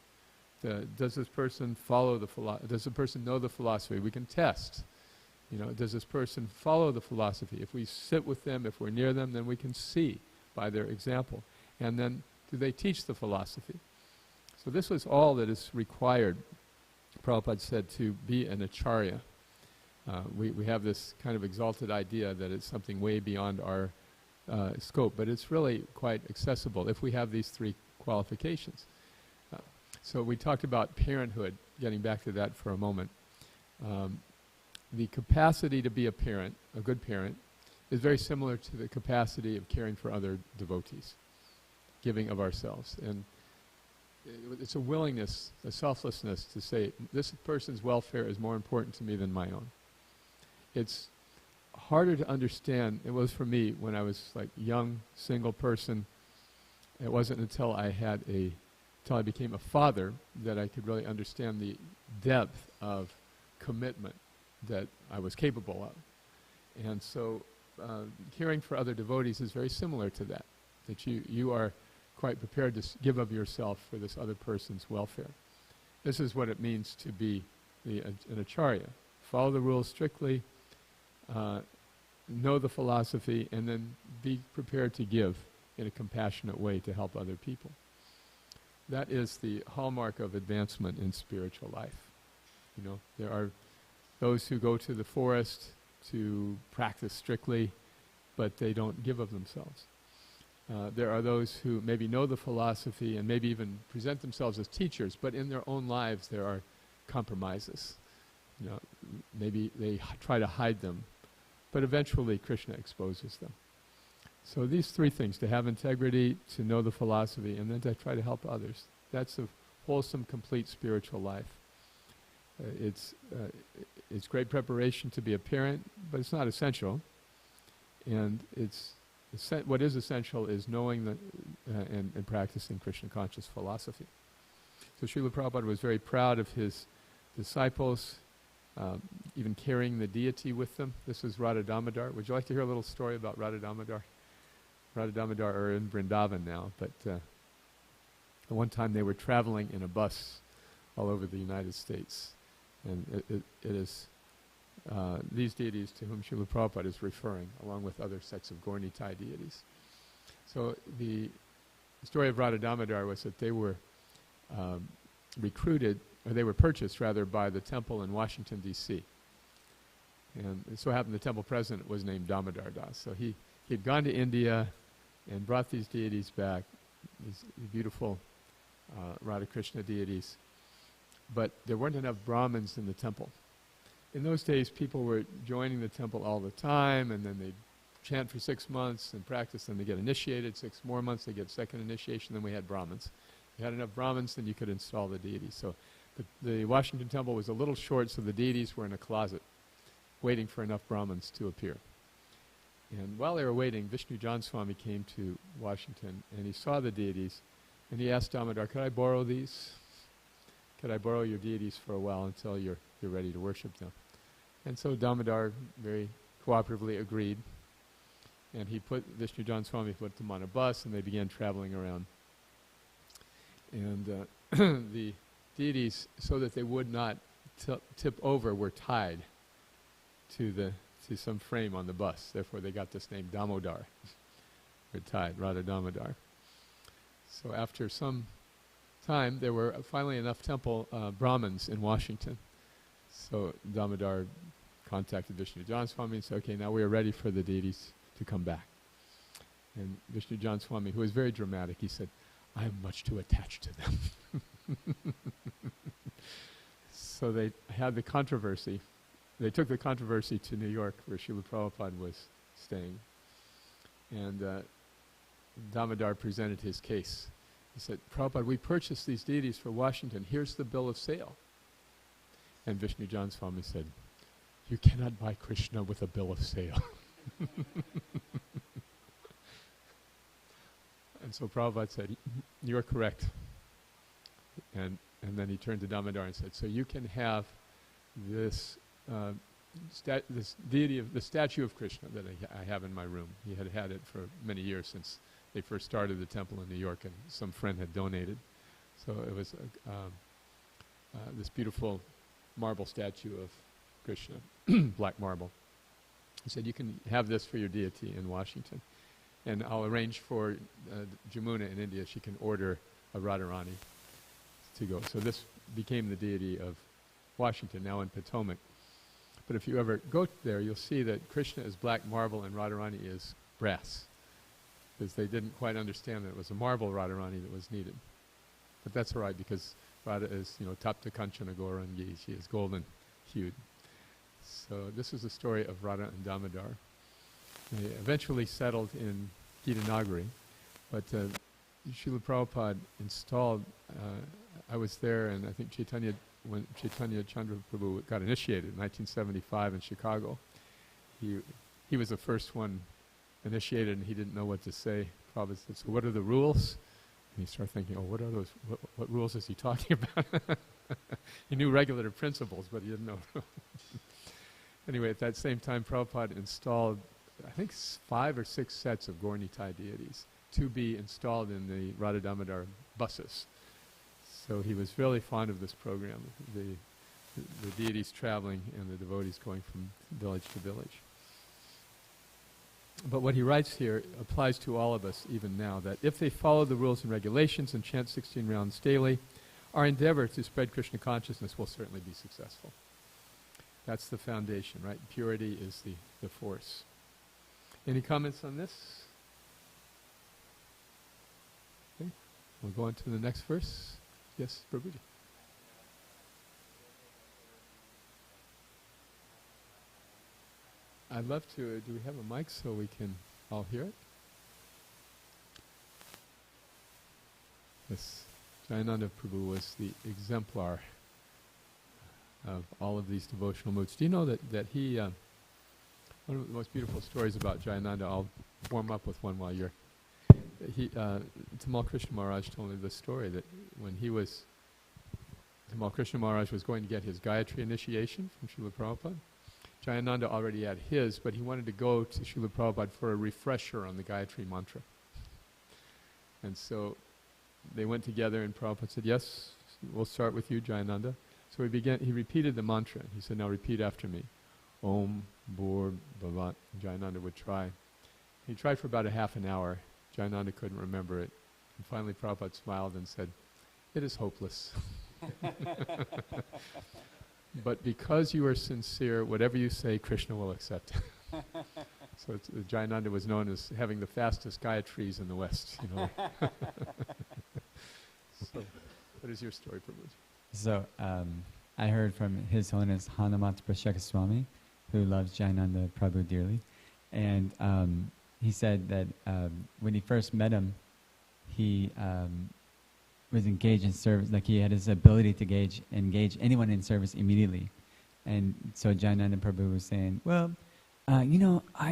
Does this person follow does the person know the philosophy? We can test. Does this person follow the philosophy? If we sit with them, if we're near them, then we can see by their example. And then, do they teach the philosophy? So this was all that is required, Prabhupada said, to be an Acharya. We have this kind of exalted idea that it's something way beyond our scope, but it's really quite accessible if we have these three qualifications. So we talked about parenthood, getting back to that for a moment. The capacity to be a parent, a good parent, is very similar to the capacity of caring for other devotees, giving of ourselves. And it's a willingness, a selflessness to say, this person's welfare is more important to me than my own. It's harder to understand. It was for me when I was like young, single person. It wasn't until I became a father that I could really understand the depth of commitment that I was capable of. And so caring for other devotees is very similar to that you are quite prepared to give of yourself for this other person's welfare. This is what it means to be an Acharya. Follow the rules strictly, know the philosophy, and then be prepared to give in a compassionate way to help other people. That is the hallmark of advancement in spiritual life. There are those who go to the forest to practice strictly, but they don't give of themselves. There are those who maybe know the philosophy and maybe even present themselves as teachers, but in their own lives there are compromises. Maybe they try to hide them, but eventually Krishna exposes them. So these three things, to have integrity, to know the philosophy, and then to try to help others, that's a wholesome, complete spiritual life. It's great preparation to be a parent, but it's not essential. And what is essential is knowing and practicing Krishna conscious philosophy. So Srila Prabhupada was very proud of his disciples, even carrying the deity with them. This is Radha Damodar. Would you like to hear a little story about Radha Damodar? Radha Damodar are in Vrindavan now, but at one time they were traveling in a bus all over the United States. And it is these deities to whom Srila Prabhupada is referring, along with other sets of Gaur Nitai deities. So the story of Radha Damodar was that they were purchased rather by the temple in Washington, D.C. And it so happened the temple president was named Damodar Das. So he'd gone to India and brought these deities back, these beautiful Radha Krishna deities. But there weren't enough Brahmins in the temple. In those days, people were joining the temple all the time, and then they'd chant for 6 months and practice, and they get initiated. 6 more months, they get second initiation, then we had Brahmins. If you had enough Brahmins, then you could install the deities. So the Washington temple was a little short, so the deities were in a closet, waiting for enough Brahmins to appear. And while they were waiting, Vishnu John Swami came to Washington, and he saw the deities, and he asked Damodar, could I borrow these? Could I borrow your deities for a while until you're ready to worship them? And so Damodar very cooperatively agreed, and Vishnu John Swami put them on a bus, and they began traveling around. And the deities, so that they would not tip over, were tied to some frame on the bus. Therefore they got this name Damodar. They're tied, Radha Damodar. So after some time, there were finally enough temple Brahmins in Washington So Damodar contacted Vishnu Jan Swami and said, okay, now we are ready for the deities to come back. And Vishnu Jan Swami, who was very dramatic, he said, I am much too attached to them. So they had the controversy. They took the controversy to New York, where Srila Prabhupada was staying. And Damodar presented his case. He said, Prabhupada, we purchased these deities for Washington. Here's the bill of sale. And Vishnu Jan Swami said, you cannot buy Krishna with a bill of sale. And so Prabhupada said, you're correct. And then he turned to Damodar and said, so you can have this this deity of the statue of Krishna that I have in my room. He had had it for many years since they first started the temple in New York, and some friend had donated. So it was this beautiful marble statue of Krishna, black marble. He said, you can have this for your deity in Washington. And I'll arrange for Jamuna in India, she can order a Radharani to go. So this became the deity of Washington, now in Potomac. But if you ever go there, you'll see that Krishna is black marble and Radharani is brass, because they didn't quite understand that it was a marble Radharani that was needed. But that's all right, because Radha is, Tapta Kanchana Gaurangi, she is golden hued. So this is the story of Radha and Damodar. They eventually settled in Gitanagari, but Srila Prabhupada installed, I was there, and I think when Chaitanya Chandra Prabhu got initiated in 1975 in Chicago, he was the first one initiated, and he didn't know what to say. Prabhupada said, so what are the rules? And he started thinking, what are those, what rules is he talking about? He knew regular principles, but he didn't know. Anyway, at that same time, Prabhupada installed, I think, 5 or 6 sets of Gaur Nitai deities to be installed in the Radha Damodar buses. So he was really fond of this program, the deities traveling and the devotees going from village to village. But what he writes here applies to all of us even now, that if they follow the rules and regulations and chant 16 rounds daily, our endeavor to spread Krishna consciousness will certainly be successful. That's the foundation, right? Purity is the force. Any comments on this? Okay. We'll go on to the next verse. Yes, Prabhuji. I'd love to. Do we have a mic so we can all hear it? Yes. Jayananda Prabhu was the exemplar of all of these devotional moods. Do you know that he, one of the most beautiful stories about Jayananda, I'll warm up with one while you're, Tamal Krishna Maharaj told me the story that when Tamal Krishna Maharaj was going to get his Gayatri initiation from Srila Prabhupada, Jayananda already had his, but he wanted to go to Srila Prabhupada for a refresher on the Gayatri mantra. And so they went together, and Prabhupada said, yes, we'll start with you, Jayananda. So he repeated the mantra. He said, now repeat after me. Om Bhur Bhavat. Jayananda would try. He tried for about a half an hour. Jayananda couldn't remember it. And finally Prabhupada smiled and said, it is hopeless. But because you are sincere, whatever you say, Krishna will accept. So Jayananda was known as having the fastest Gayatris in the West. So, what is your story, Prabhuji? So, I heard from His Holiness Hanumat Prashaka Swami, who loves Jayananda Prabhu dearly, and he said that when he first met him, he was engaged in service, like he had his ability to engage anyone in service immediately. And so Jayananda Prabhu was saying, well, I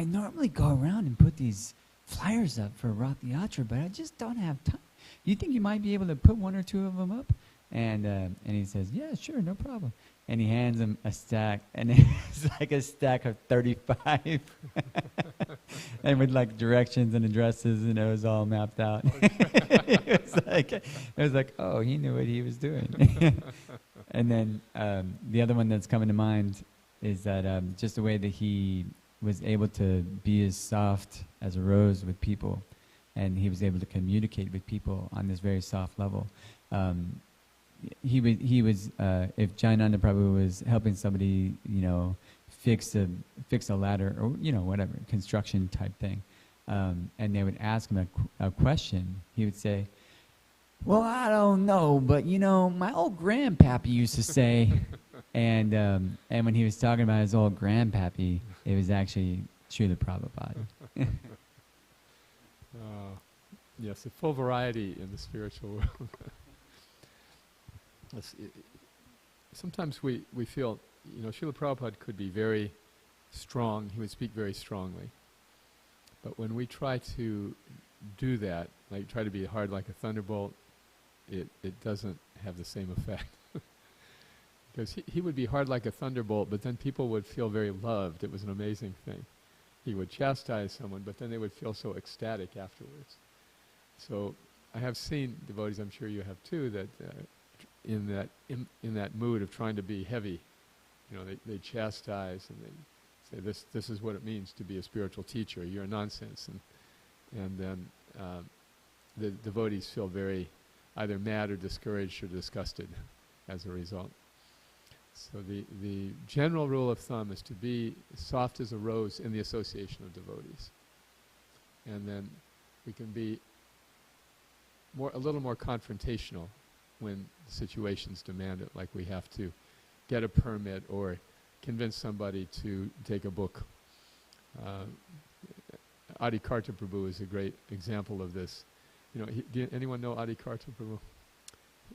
normally go around and put these flyers up for Rath Yatra, but I just don't have time. You think you might be able to put 1 or 2 of them up? And he says, yeah, sure, no problem. And he hands him a stack, and it's like a stack of 35. And with like directions and addresses, and it was all mapped out. It was like, oh, he knew what he was doing. And then the other one that's coming to mind is that just the way that he was able to be as soft as a rose with people, and he was able to communicate with people on this very soft level. he was if Jayananda Prabhu was helping somebody, fix a ladder or whatever construction type thing, and they would ask him a question, he would say, "Well, I don't know, but my old grandpappy used to say," and when he was talking about his old grandpappy, it was actually Srila Prabhupada. Yes, a full variety in the spiritual world. Sometimes we feel, Srila Prabhupada could be very strong, he would speak very strongly. But when we try to do that, like try to be hard like a thunderbolt, it doesn't have the same effect. Because he would be hard like a thunderbolt, but then people would feel very loved. It was an amazing thing. He would chastise someone, but then they would feel so ecstatic afterwards. So I have seen devotees, I'm sure you have too, that in that mood of trying to be heavy, they chastise and they say this is what it means to be a spiritual teacher. You're nonsense, and then the devotees feel very either mad or discouraged or disgusted as a result. So the general rule of thumb is to be soft as a rose in the association of devotees, and then we can be a little more confrontational when situations demand it, like we have to get a permit or convince somebody to take a book. Adi Karta Prabhu is a great example of this. Anyone know Adi Karta Prabhu?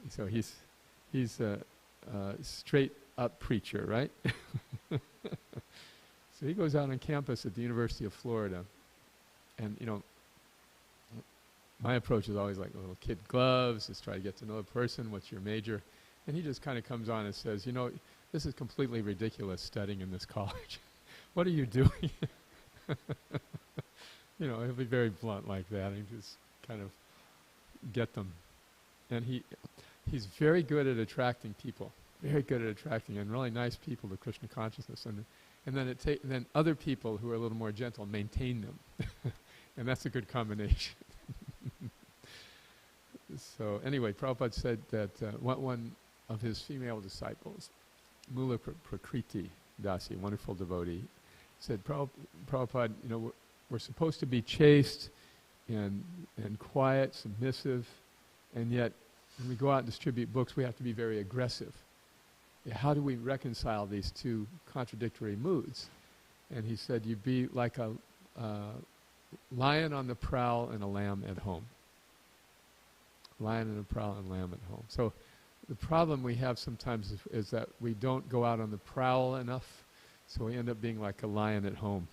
So he's a straight up preacher, right? So he goes out on campus at the University of Florida, and my approach is always like little kid gloves, just try to get to know the person, what's your major, and he just kind of comes on and says, this is completely ridiculous studying in this college. What are you doing? He'll be very blunt like that and just kind of get them. And he's very good at attracting people, very good at attracting and really nice people to Krishna consciousness, and then other people who are a little more gentle maintain them, and that's a good combination. So anyway, Prabhupada said that one of his female disciples, Mula Prakriti Dasi, a wonderful devotee, said, Prabhupada, we're supposed to be chaste and quiet, submissive, and yet when we go out and distribute books, we have to be very aggressive. How do we reconcile these two contradictory moods? And he said, you be like a lion on the prowl and a lamb at home. Lion on the prowl and lamb at home. So the problem we have sometimes is that we don't go out on the prowl enough, so we end up being like a lion at home.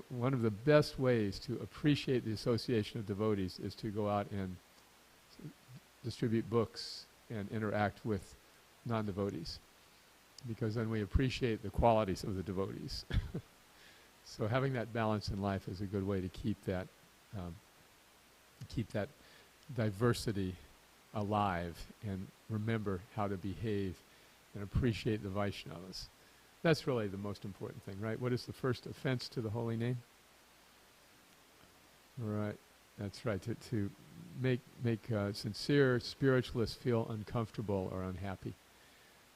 One of the best ways to appreciate the association of devotees is to go out and distribute books and interact with non-devotees, because then we appreciate the qualities of the devotees. So having that balance in life is a good way to keep that diversity alive and remember how to behave and appreciate the Vaishnavas. That's really the most important thing, right? What is the first offense to the holy name? Right, that's right. To make sincere spiritualists feel uncomfortable or unhappy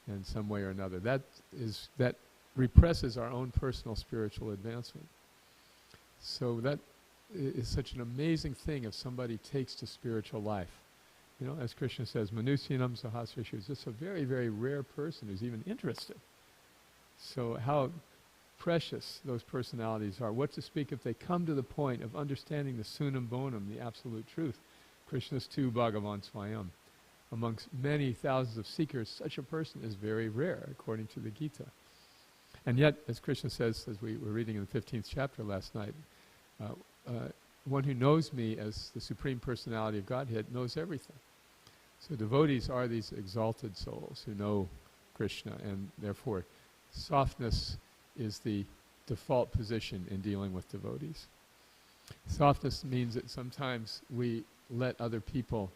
in some way or another. That represses our own personal spiritual advancement. So that is such an amazing thing if somebody takes to spiritual life. As Krishna says, Manusyanam Sahasrashu is just a very, very rare person who's even interested. So how precious those personalities are. What to speak if they come to the point of understanding the Sunam Bonam, the absolute truth. Krishna's tu Bhagavan Swayam. Amongst many thousands of seekers, such a person is very rare, according to the Gita. And yet, as Krishna says, as we were reading in the 15th chapter last night, one who knows me as the Supreme Personality of Godhead knows everything. So devotees are these exalted souls who know Krishna, and therefore softness is the default position in dealing with devotees. Softness means that sometimes we let other people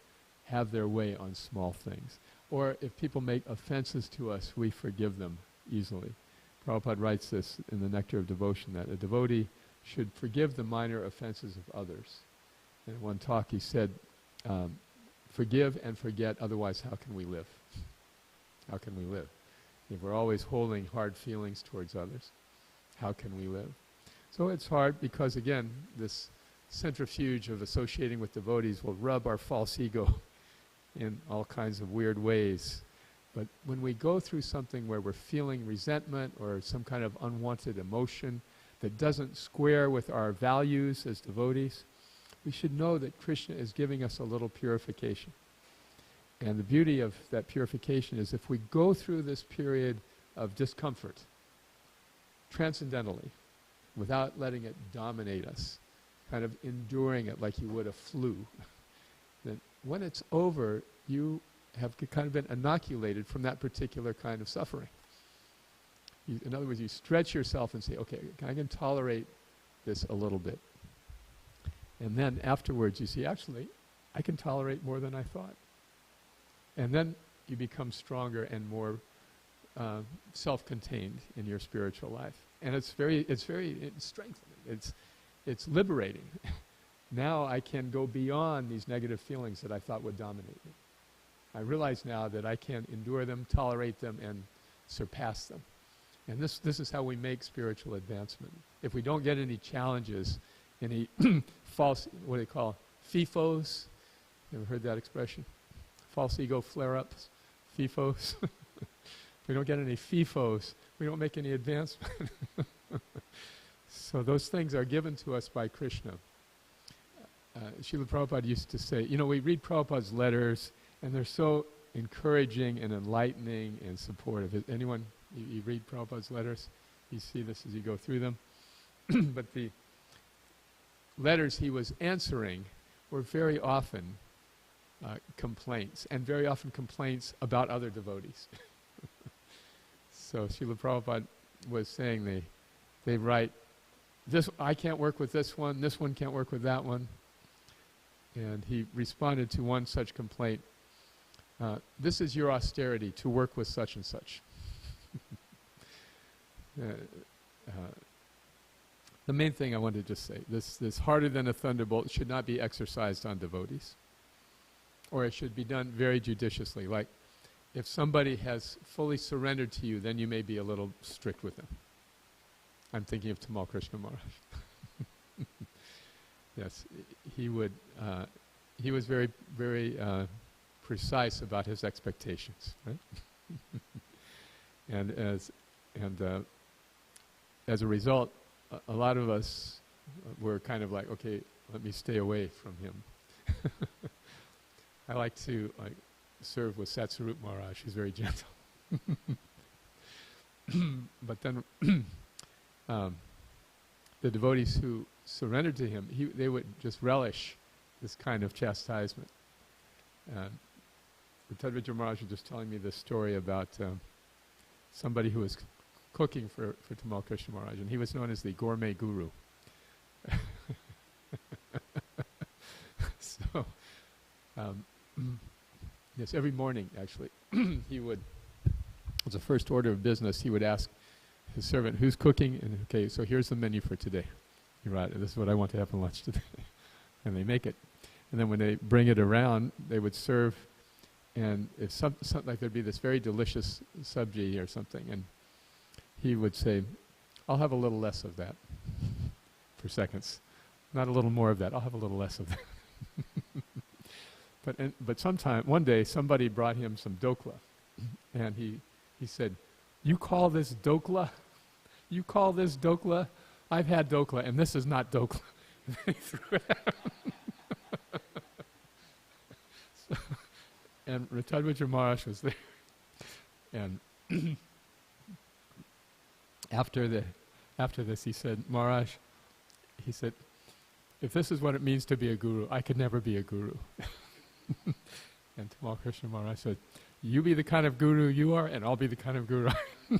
have their way on small things. Or if people make offenses to us, we forgive them easily. Prabhupada writes this in the Nectar of Devotion, that a devotee should forgive the minor offenses of others. In one talk he said, forgive and forget, otherwise how can we live? How can we live? If we're always holding hard feelings towards others, how can we live? So it's hard because, again, this centrifuge of associating with devotees will rub our false ego in all kinds of weird ways. But when we go through something where we're feeling resentment or some kind of unwanted emotion that doesn't square with our values as devotees, we should know that Krishna is giving us a little purification. And the beauty of that purification is if we go through this period of discomfort transcendentally, without letting it dominate us, kind of enduring it like you would a flu, then when it's over, you have kind of been inoculated from that particular kind of suffering. In other words, you stretch yourself and say, okay, I can tolerate this a little bit. And then afterwards you see, actually, I can tolerate more than I thought. And then you become stronger and more self-contained in your spiritual life. And it's strengthening. It's liberating. Now I can go beyond these negative feelings that I thought would dominate me. I realize now that I can endure them, tolerate them, and surpass them. And this is how we make spiritual advancement. If we don't get any challenges, any false, what do they call, FIFOs? You ever heard that expression? False ego flare-ups, FIFOs. If we don't get any FIFOs, we don't make any advancement. So those things are given to us by Krishna. Srila Prabhupada used to say, we read Prabhupada's letters, and they're so encouraging and enlightening and supportive. Anyone, you read Prabhupada's letters? You see this as you go through them? But the letters he was answering were very often complaints, and very often complaints about other devotees. So Srila Prabhupada was saying they write, I can't work with this one can't work with that one. And he responded to one such complaint, this is your austerity, to work with such and such. The main thing I wanted to just say, this harder than a thunderbolt should not be exercised on devotees. Or it should be done very judiciously. Like, if somebody has fully surrendered to you, then you may be a little strict with them. I'm thinking of Tamal Krishna Maharaj. Yes, he was very, very precise about his expectations, right? And as a result, a lot of us were kind of like, okay, let me stay away from him. I like to serve with Satsarup Maharaj. He's very gentle. But then the devotees who surrendered to him, they would just relish this kind of chastisement. Tadvijaya Maharaj was just telling me this story about somebody who was cooking for Tamal Krishna Maharaj, and he was known as the gourmet guru. So, yes, every morning, actually, he would, as a first order of business, he would ask his servant, who's cooking? And, okay, so here's the menu for today. You're right, this is what I want to have for lunch today. And they make it. And then when they bring it around, they would serve, and if something like there'd be this very delicious sabji or something, and he would say, I'll have a little less of that, for seconds. Not a little more of that, I'll have a little less of that. But one day, somebody brought him some dokla, and he said, you call this dokla? You call this dokla? I've had dokla, and this is not dokla. And he threw it out. And Tadvijaya Maharaj was there. And after this, he said, Maharaj, he said, if this is what it means to be a guru, I could never be a guru. And Tamal Krishna Maharaj said, you be the kind of guru you are, and I'll be the kind of guru I am.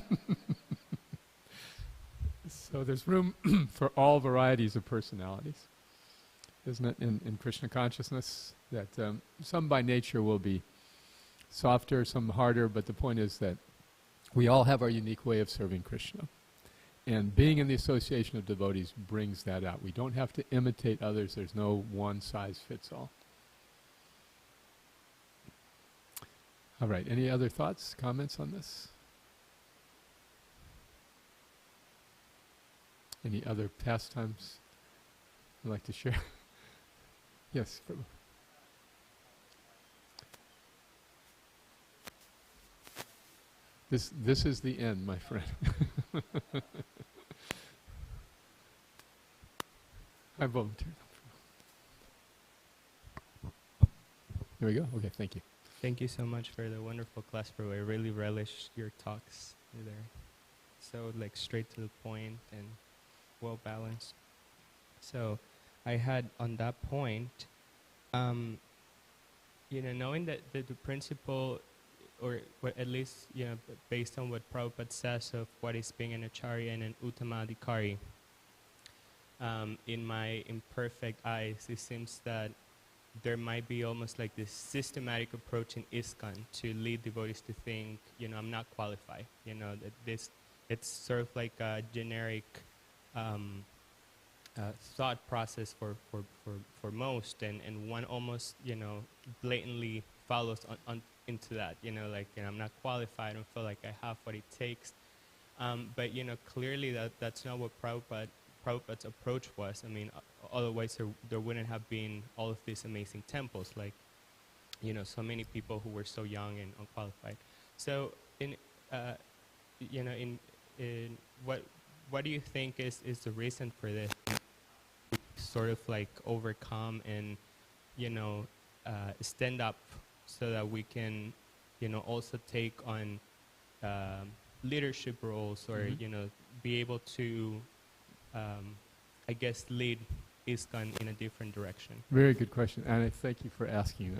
So there's room for all varieties of personalities, isn't it, in Krishna consciousness? That some by nature will be softer, some harder, but the point is that we all have our unique way of serving Krishna. And being in the association of devotees brings that out. We don't have to imitate others. There's no one size fits all. All right, any other thoughts, comments on this? Any other pastimes you'd like to share? Yes, Prabhu. This is the end, my friend. I volunteered. Here we go. Okay, thank you. Thank you so much for the wonderful class, Prabhu. I really relished your talks there. So like straight to the point and well balanced. So I had on that point, knowing that the principle, or what at least, based on what Prabhupada says of what is being an acharya and an uttamadhikari, in my imperfect eyes, it seems that there might be almost like this systematic approach in ISKCON to lead devotees to think, I'm not qualified. That it's sort of like a generic thought process for most, and one almost, blatantly follows on into that, I'm not qualified, I don't feel like I have what it takes. But, clearly that's not what Prabhupada's approach was. I mean, otherwise there wouldn't have been all of these amazing temples, like, so many people who were so young and unqualified. So, what do you think is the reason for this? Sort of like overcome and, stand up so that we can, also take on leadership roles, or, be able to, I guess, lead ISKCON in a different direction. Very good question, and I thank you for asking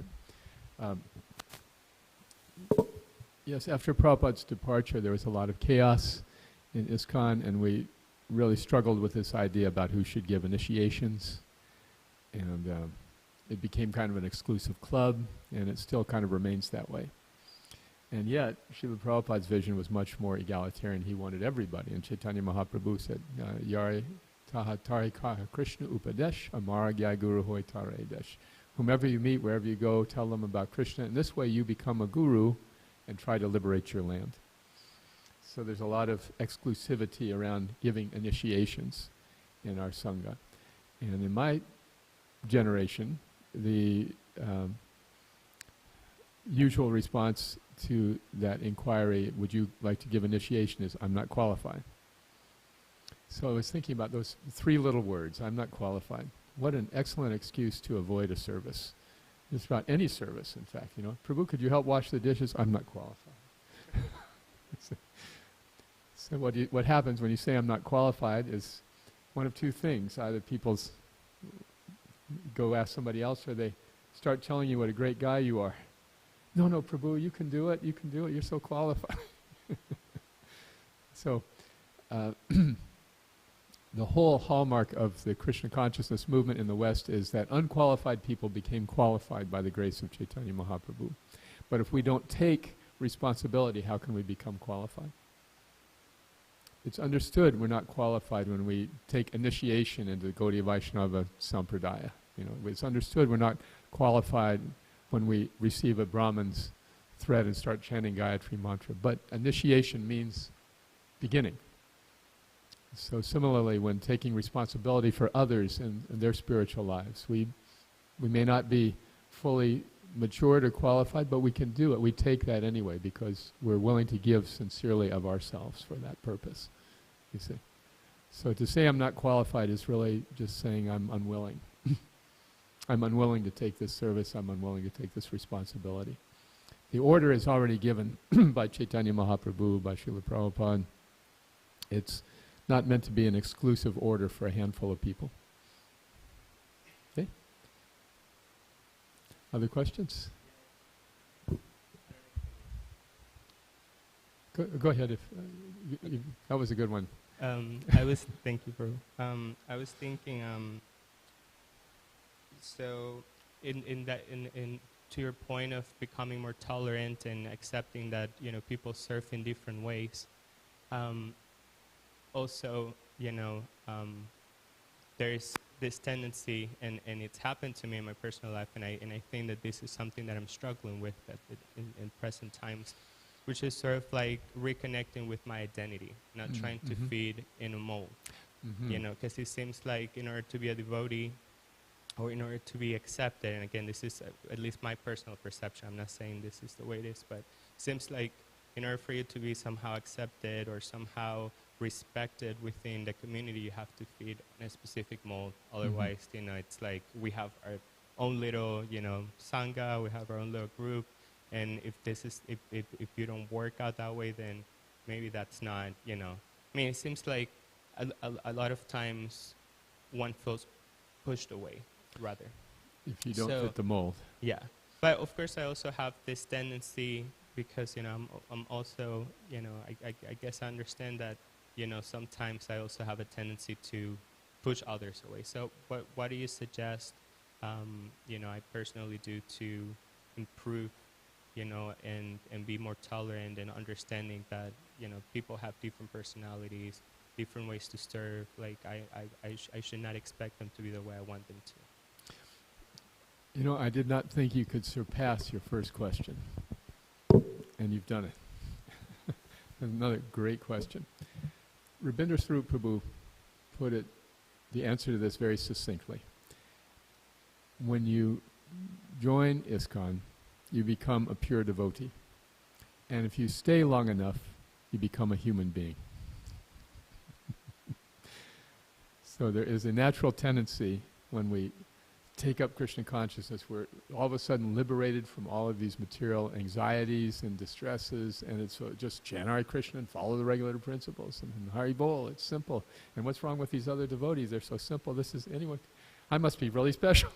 it. Yes, after Prabhupada's departure, there was a lot of chaos in ISKCON, and we really struggled with this idea about who should give initiations, and it became kind of an exclusive club, and it still kind of remains that way. And yet, Srila Prabhupada's vision was much more egalitarian. He wanted everybody, and Chaitanya Mahaprabhu said, Yare taha tarikaha Krishna upadesh, amara gyai guru hoy tare desh. Whomever you meet, wherever you go, tell them about Krishna, and this way you become a guru and try to liberate your land. So there's a lot of exclusivity around giving initiations in our Sangha. And in my generation, the usual response to that inquiry, would you like to give initiation, is, I'm not qualified. So I was thinking about those three little words, I'm not qualified. What an excellent excuse to avoid a service. Just about any service, in fact. Prabhu, could you help wash the dishes? I'm not qualified. So what happens when you say I'm not qualified is one of two things. Either people go ask somebody else, or they start telling you what a great guy you are. No, Prabhu, you can do it, you're so qualified. So, the whole hallmark of the Krishna consciousness movement in the West is that unqualified people became qualified by the grace of Chaitanya Mahaprabhu. But if we don't take responsibility, how can we become qualified? It's understood we're not qualified when we take initiation into the Gaudiya Vaishnava Sampradaya. It's understood we're not qualified when we receive a Brahman's thread and start chanting Gayatri Mantra. But initiation means beginning. So similarly, when taking responsibility for others in their spiritual lives, we may not be fully matured or qualified, but we can do it. We take that anyway because we're willing to give sincerely of ourselves for that purpose, you see. So to say I'm not qualified is really just saying I'm unwilling. I'm unwilling to take this service, I'm unwilling to take this responsibility. The order is already given by Chaitanya Mahaprabhu, by Srila Prabhupada. It's not meant to be an exclusive order for a handful of people. Okay? Other questions? Go ahead. If that was a good one. Thank you, bro. I was thinking. So, in to your point of becoming more tolerant and accepting that people serve in different ways. Also, there's this tendency, and it's happened to me in my personal life, and I think that this is something that I'm struggling with in present times, which is sort of like reconnecting with my identity, not trying to feed in a mold, you know, because it seems like in order to be a devotee, or in order to be accepted, and again, this is at least my personal perception, I'm not saying this is the way it is, but it seems like in order for you to be somehow accepted or somehow respected within the community, you have to feed in a specific mold. Otherwise, you know, it's like we have our own little, you know, sangha, we have our own little group, and if you don't work out that way, then maybe that's not, you know. I mean, it seems like a lot of times one feels pushed away, rather. If you don't So- fit the mold. Yeah, but of course I also have this tendency because, you know, I'm also, you know, I guess I understand that, you know, sometimes I also have a tendency to push others away. So what do you suggest, you know, I personally do to improve, you know, and be more tolerant and understanding that, you know, people have different personalities, different ways to serve. Like I should not expect them to be the way I want them to. You know, I did not think you could surpass your first question. And you've done it. Another great question. Rabindra Swarup Prabhu put it, the answer to this very succinctly. When you join ISKCON, you become a pure devotee. And if you stay long enough, you become a human being. So there is a natural tendency when we take up Krishna consciousness, we're all of a sudden liberated from all of these material anxieties and distresses, and it's just chant Hare Krishna and follow the regulator principles, and Hari Bol, it's simple. And what's wrong with these other devotees? They're so simple. This is, anyone, I must be really special.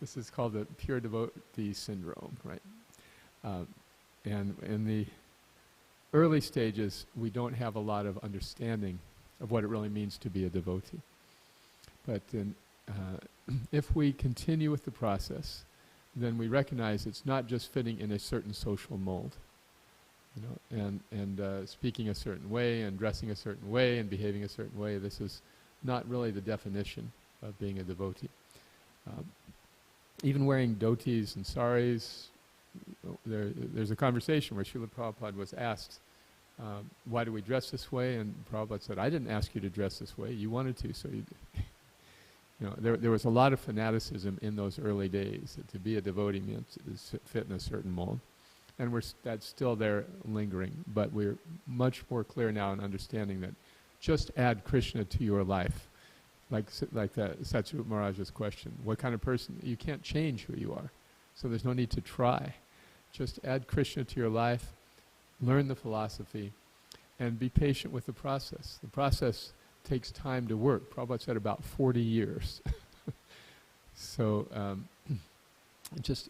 This is called the pure devotee syndrome, right? And in the early stages, we don't have a lot of understanding of what it really means to be a devotee. But if we continue with the process, then we recognize it's not just fitting in a certain social mold, you know, and speaking a certain way and dressing a certain way and behaving a certain way. This is not really the definition of being a devotee. Even wearing dhotis and saris, there's a conversation where Srila Prabhupada was asked, why do we dress this way? And Prabhupada said, I didn't ask you to dress this way. You wanted to, so you you know, there was a lot of fanaticism in those early days. To be a devotee meant to fit in a certain mold. And that's still there lingering. But we're much more clear now in understanding that just add Krishna to your life. Like that Satsarup Maharaj's question. What kind of person? You can't change who you are. So there's no need to try. Just add Krishna to your life, learn the philosophy, and be patient with the process. The process takes time to work. Prabhupada said about 40 years. So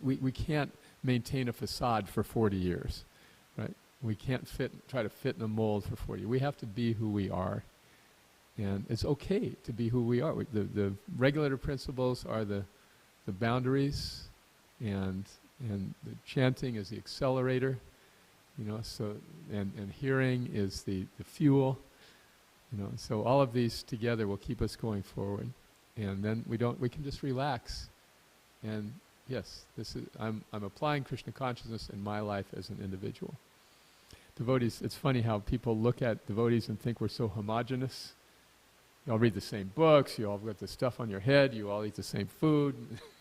we can't maintain a facade for 40 years, right? We can't try to fit in a mold for 40. We have to be who we are. And it's okay to be who we are. The regulator principles are the boundaries, and the chanting is the accelerator, you know, so, and hearing is the fuel. You know, so all of these together will keep us going forward, and then we can just relax. And yes, I'm applying Krishna consciousness in my life as an individual. Devotees, it's funny how people look at devotees and think we're so homogenous. You all read the same books, you all got the stuff on your head, you all eat the same food,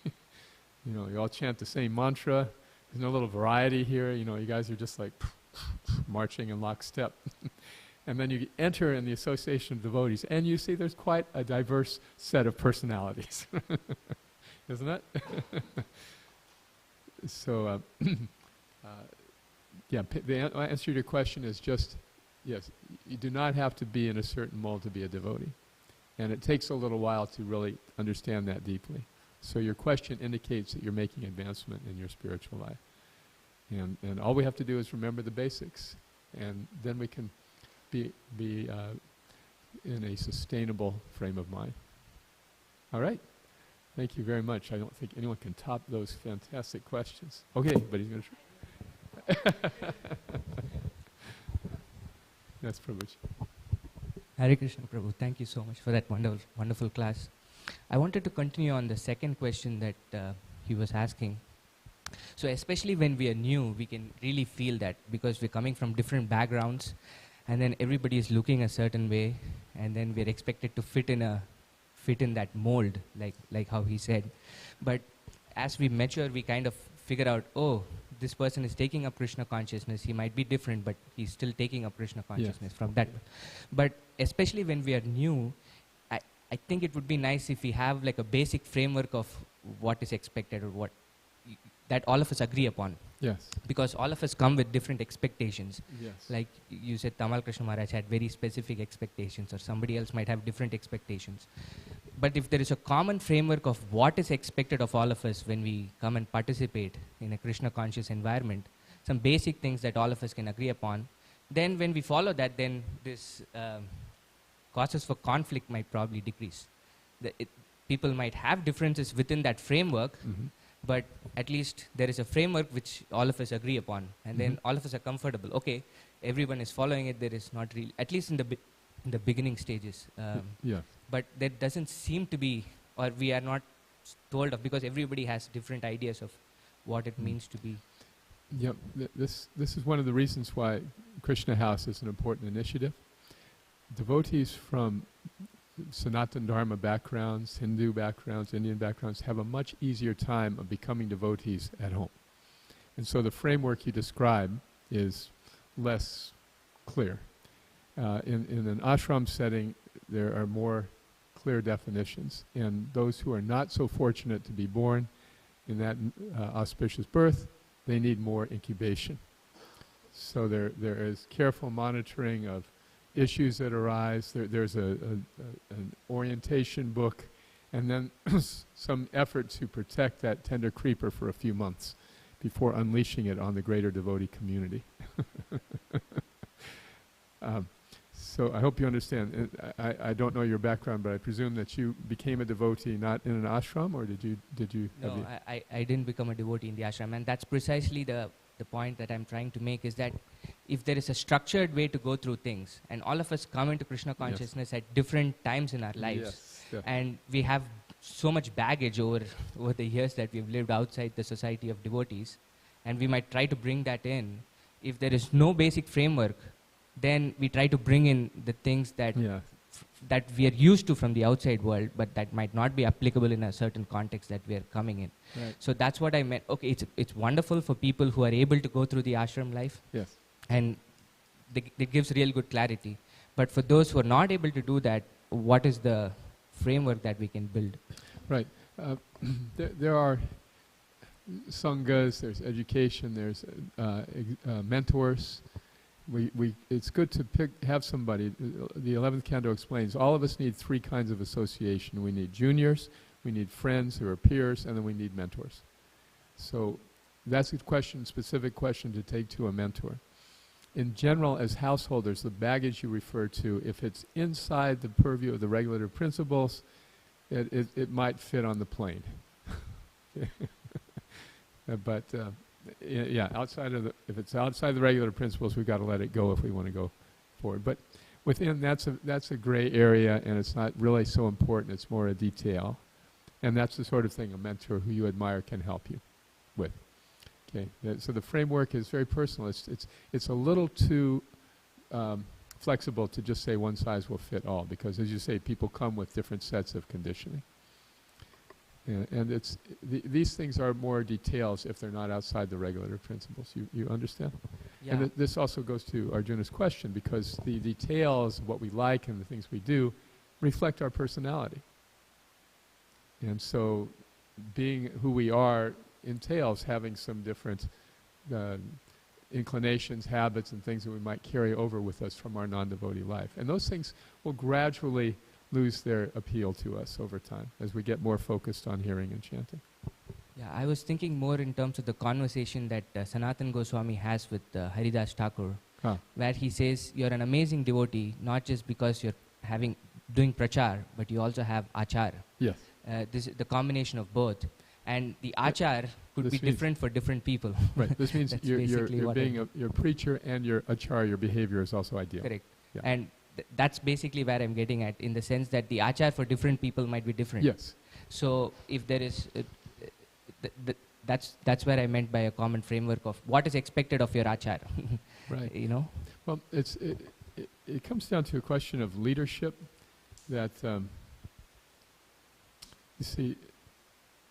you know, you all chant the same mantra. There's no little variety here, you know, you guys are just like marching in lockstep. And then you enter in the association of devotees, and you see there's quite a diverse set of personalities. Isn't it? So, yeah, the answer to your question is just, yes, you do not have to be in a certain mold to be a devotee. And it takes a little while to really understand that deeply. So your question indicates that you're making advancement in your spiritual life. And all we have to do is remember the basics, and then we can be in a sustainable frame of mind. All right. Thank you very much. I don't think anyone can top those fantastic questions. Okay, but he's going to... That's privilege. Hare Krishna Prabhu, thank you so much for that wonderful class. I wanted to continue on the second question that he was asking. So especially when we are new, we can really feel that because we're coming from different backgrounds, and then everybody is looking a certain way, and then we're expected to fit in that mold, like how he said. But as we mature, we kind of figure out, oh, this person is taking up Krishna consciousness. He might be different, but he's still taking up Krishna consciousness from that. But especially when we are new, I think it would be nice if we have like a basic framework of what is expected or what that all of us agree upon. Yes. Because all of us come with different expectations. Yes. Like you said, Tamal Krishna Maharaj had very specific expectations, or somebody else might have different expectations. But if there is a common framework of what is expected of all of us when we come and participate in a Krishna conscious environment, some basic things that all of us can agree upon, then when we follow that, then this causes for conflict might probably decrease. People might have differences within that framework, but at least there is a framework which all of us agree upon, and then all of us are comfortable. Okay, everyone is following it. There is not really, at least in the beginning stages. But there doesn't seem to be, or we are not told of, because everybody has different ideas of what it means to be. Yep. This is one of the reasons why Krishna House is an important initiative. Devotees from Sanatana Dharma backgrounds, Hindu backgrounds, Indian backgrounds have a much easier time of becoming devotees at home. And so the framework you describe is less clear. In an ashram setting, there are more clear definitions. And those who are not so fortunate to be born in that auspicious birth, they need more incubation. So there is careful monitoring of issues that arise. There's an orientation book, and then some effort to protect that tender creeper for a few months before unleashing it on the greater devotee community. So I hope you understand. I don't know your background, but I presume that you became a devotee not in an ashram, or did you? No, I didn't become a devotee in the ashram, and that's precisely the point that I'm trying to make, is that if there is a structured way to go through things, and all of us come into Krishna consciousness at different times in our lives, and we have so much baggage over the years that we've lived outside the society of devotees, and we might try to bring that in. If there is no basic framework, then we try to bring in the things that that we are used to from the outside world, but that might not be applicable in a certain context that we are coming in. Right. So that's what I meant. Okay, it's wonderful for people who are able to go through the ashram life. Yes. And it gives real good clarity. But for those who are not able to do that, what is the framework that we can build? Right. There are sanghas, there's education, there's mentors. It's good to have somebody. The 11th canto explains all of us need three kinds of association. We need juniors, we need friends who are peers, and then we need mentors. So that's a specific question to take to a mentor. In general, as householders, the baggage you refer to, if it's inside the purview of the regulative principles, it might fit on the plane. But if it's outside the regular principles, we've got to let it go if we want to go forward. But within, that's a gray area, and it's not really so important. It's more a detail, and that's the sort of thing a mentor who you admire can help you with. Okay, so the framework is very personal. It's a little too flexible to just say one size will fit all, because, as you say, people come with different sets of conditioning. And these things are more details if they're not outside the regulative principles. You understand? Yeah. And this also goes to Arjuna's question, because the details of what we like and the things we do reflect our personality. And so being who we are entails having some different inclinations, habits, and things that we might carry over with us from our non-devotee life. And those things will gradually lose their appeal to us over time as we get more focused on hearing and chanting. Yeah, I was thinking more in terms of the conversation that Sanatana Goswami has with Haridas Thakur, where he says, you're an amazing devotee, not just because you're doing prachar, but you also have achar. Yes. This is the combination of both. And the achar could be different for different people. Right. This means you're being your preacher and your achar, your behavior is also ideal. Correct. Yeah. And that's basically where I'm getting at, in the sense that the achar for different people might be different. Yes. So if there is, that's where I meant by a common framework of what is expected of your achar. Right. You know? Well, it comes down to a question of leadership that, you see,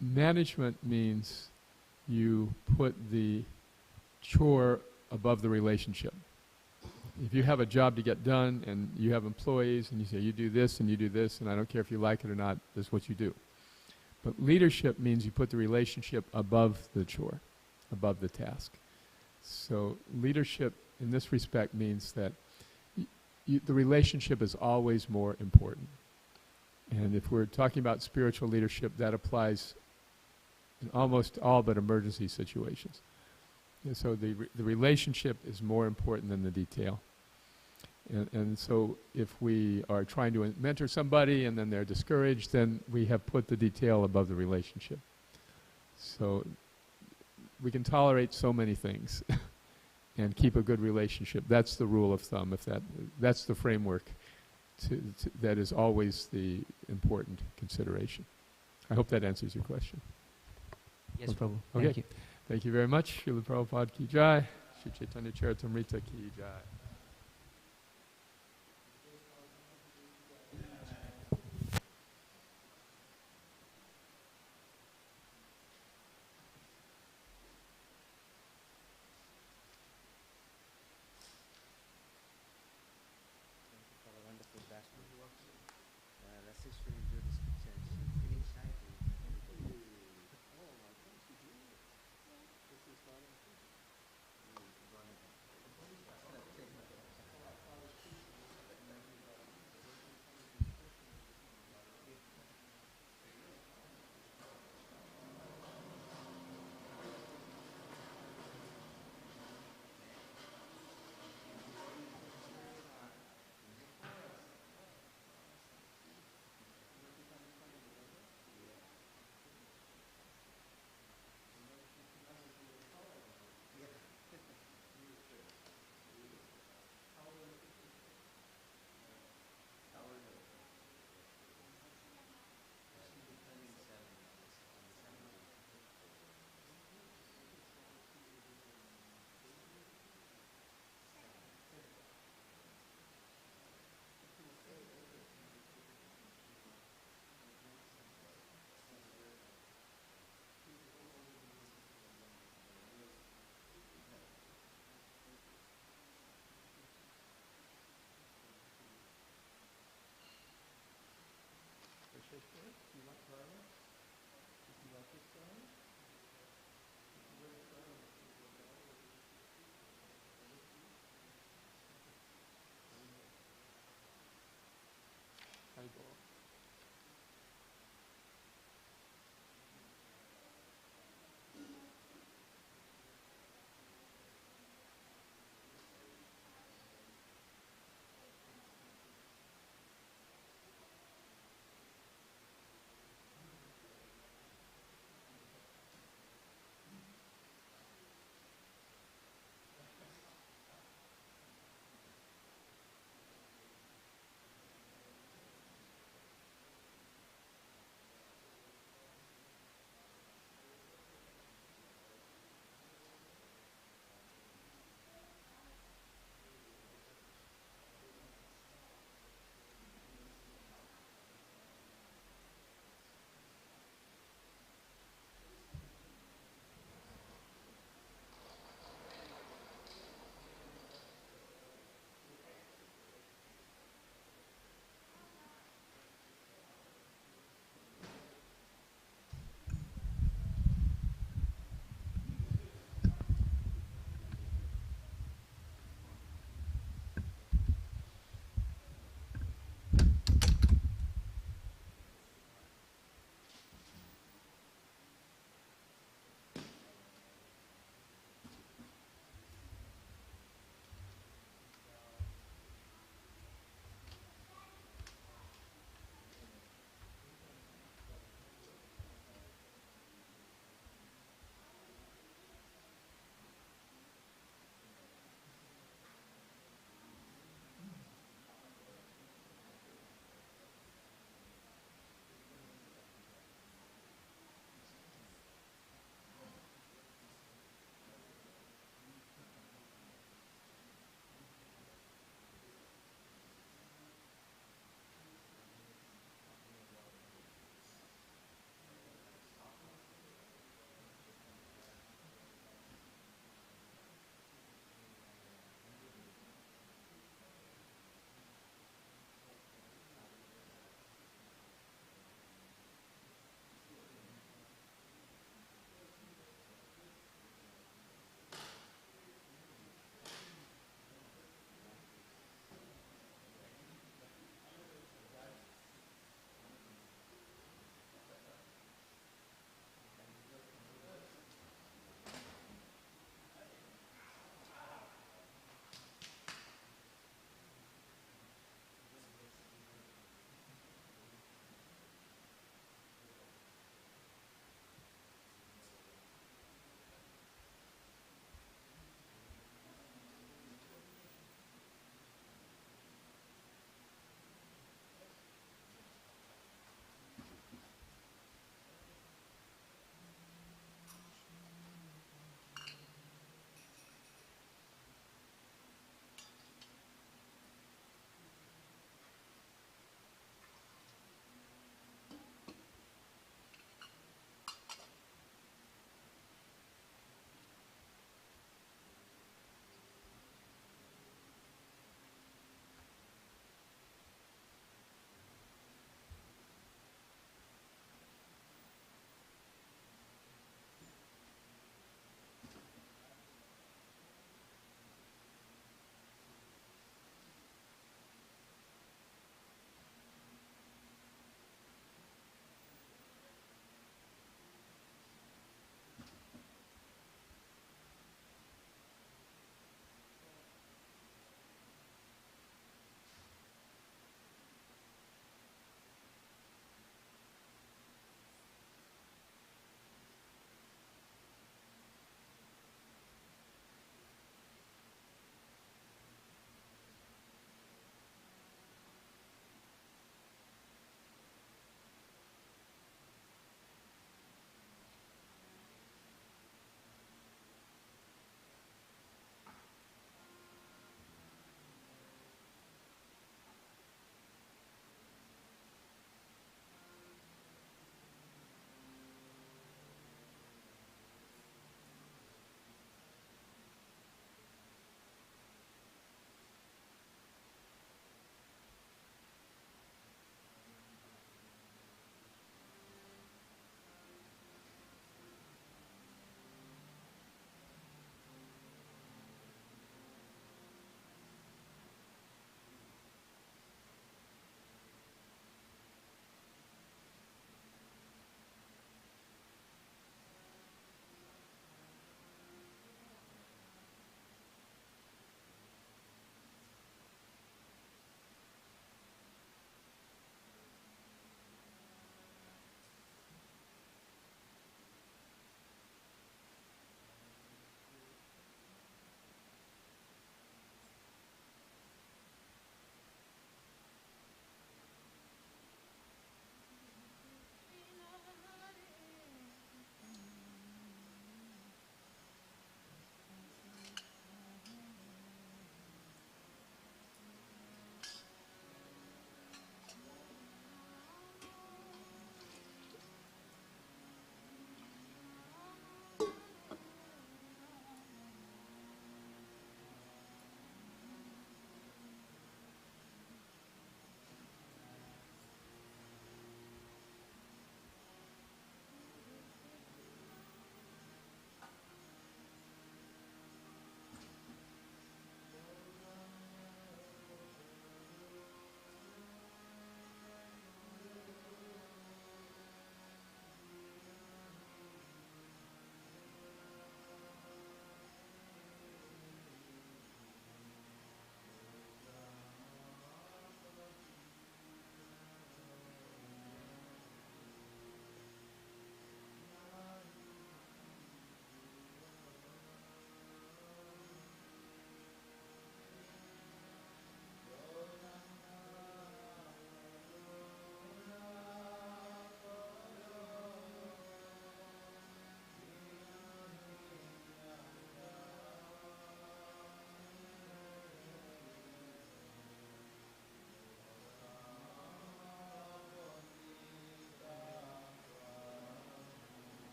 management means you put the chore above the relationship. If you have a job to get done and you have employees and you say you do this and you do this and I don't care if you like it or not, this is what you do. But leadership means you put the relationship above the chore, above the task. So leadership in this respect means that the relationship is always more important. And if we're talking about spiritual leadership, that applies in almost all but emergency situations. And so the relationship is more important than the detail. And so if we are trying to mentor somebody and then they're discouraged, then we have put the detail above the relationship. So we can tolerate so many things and keep a good relationship. That's the rule of thumb. That's the framework that is always the important consideration. I hope that answers your question. Yes, Prabhu. Okay. Thank you. Thank you very much. Srila Prabhupada ki jai. Shri Chaitanya Charitamrita ki jai.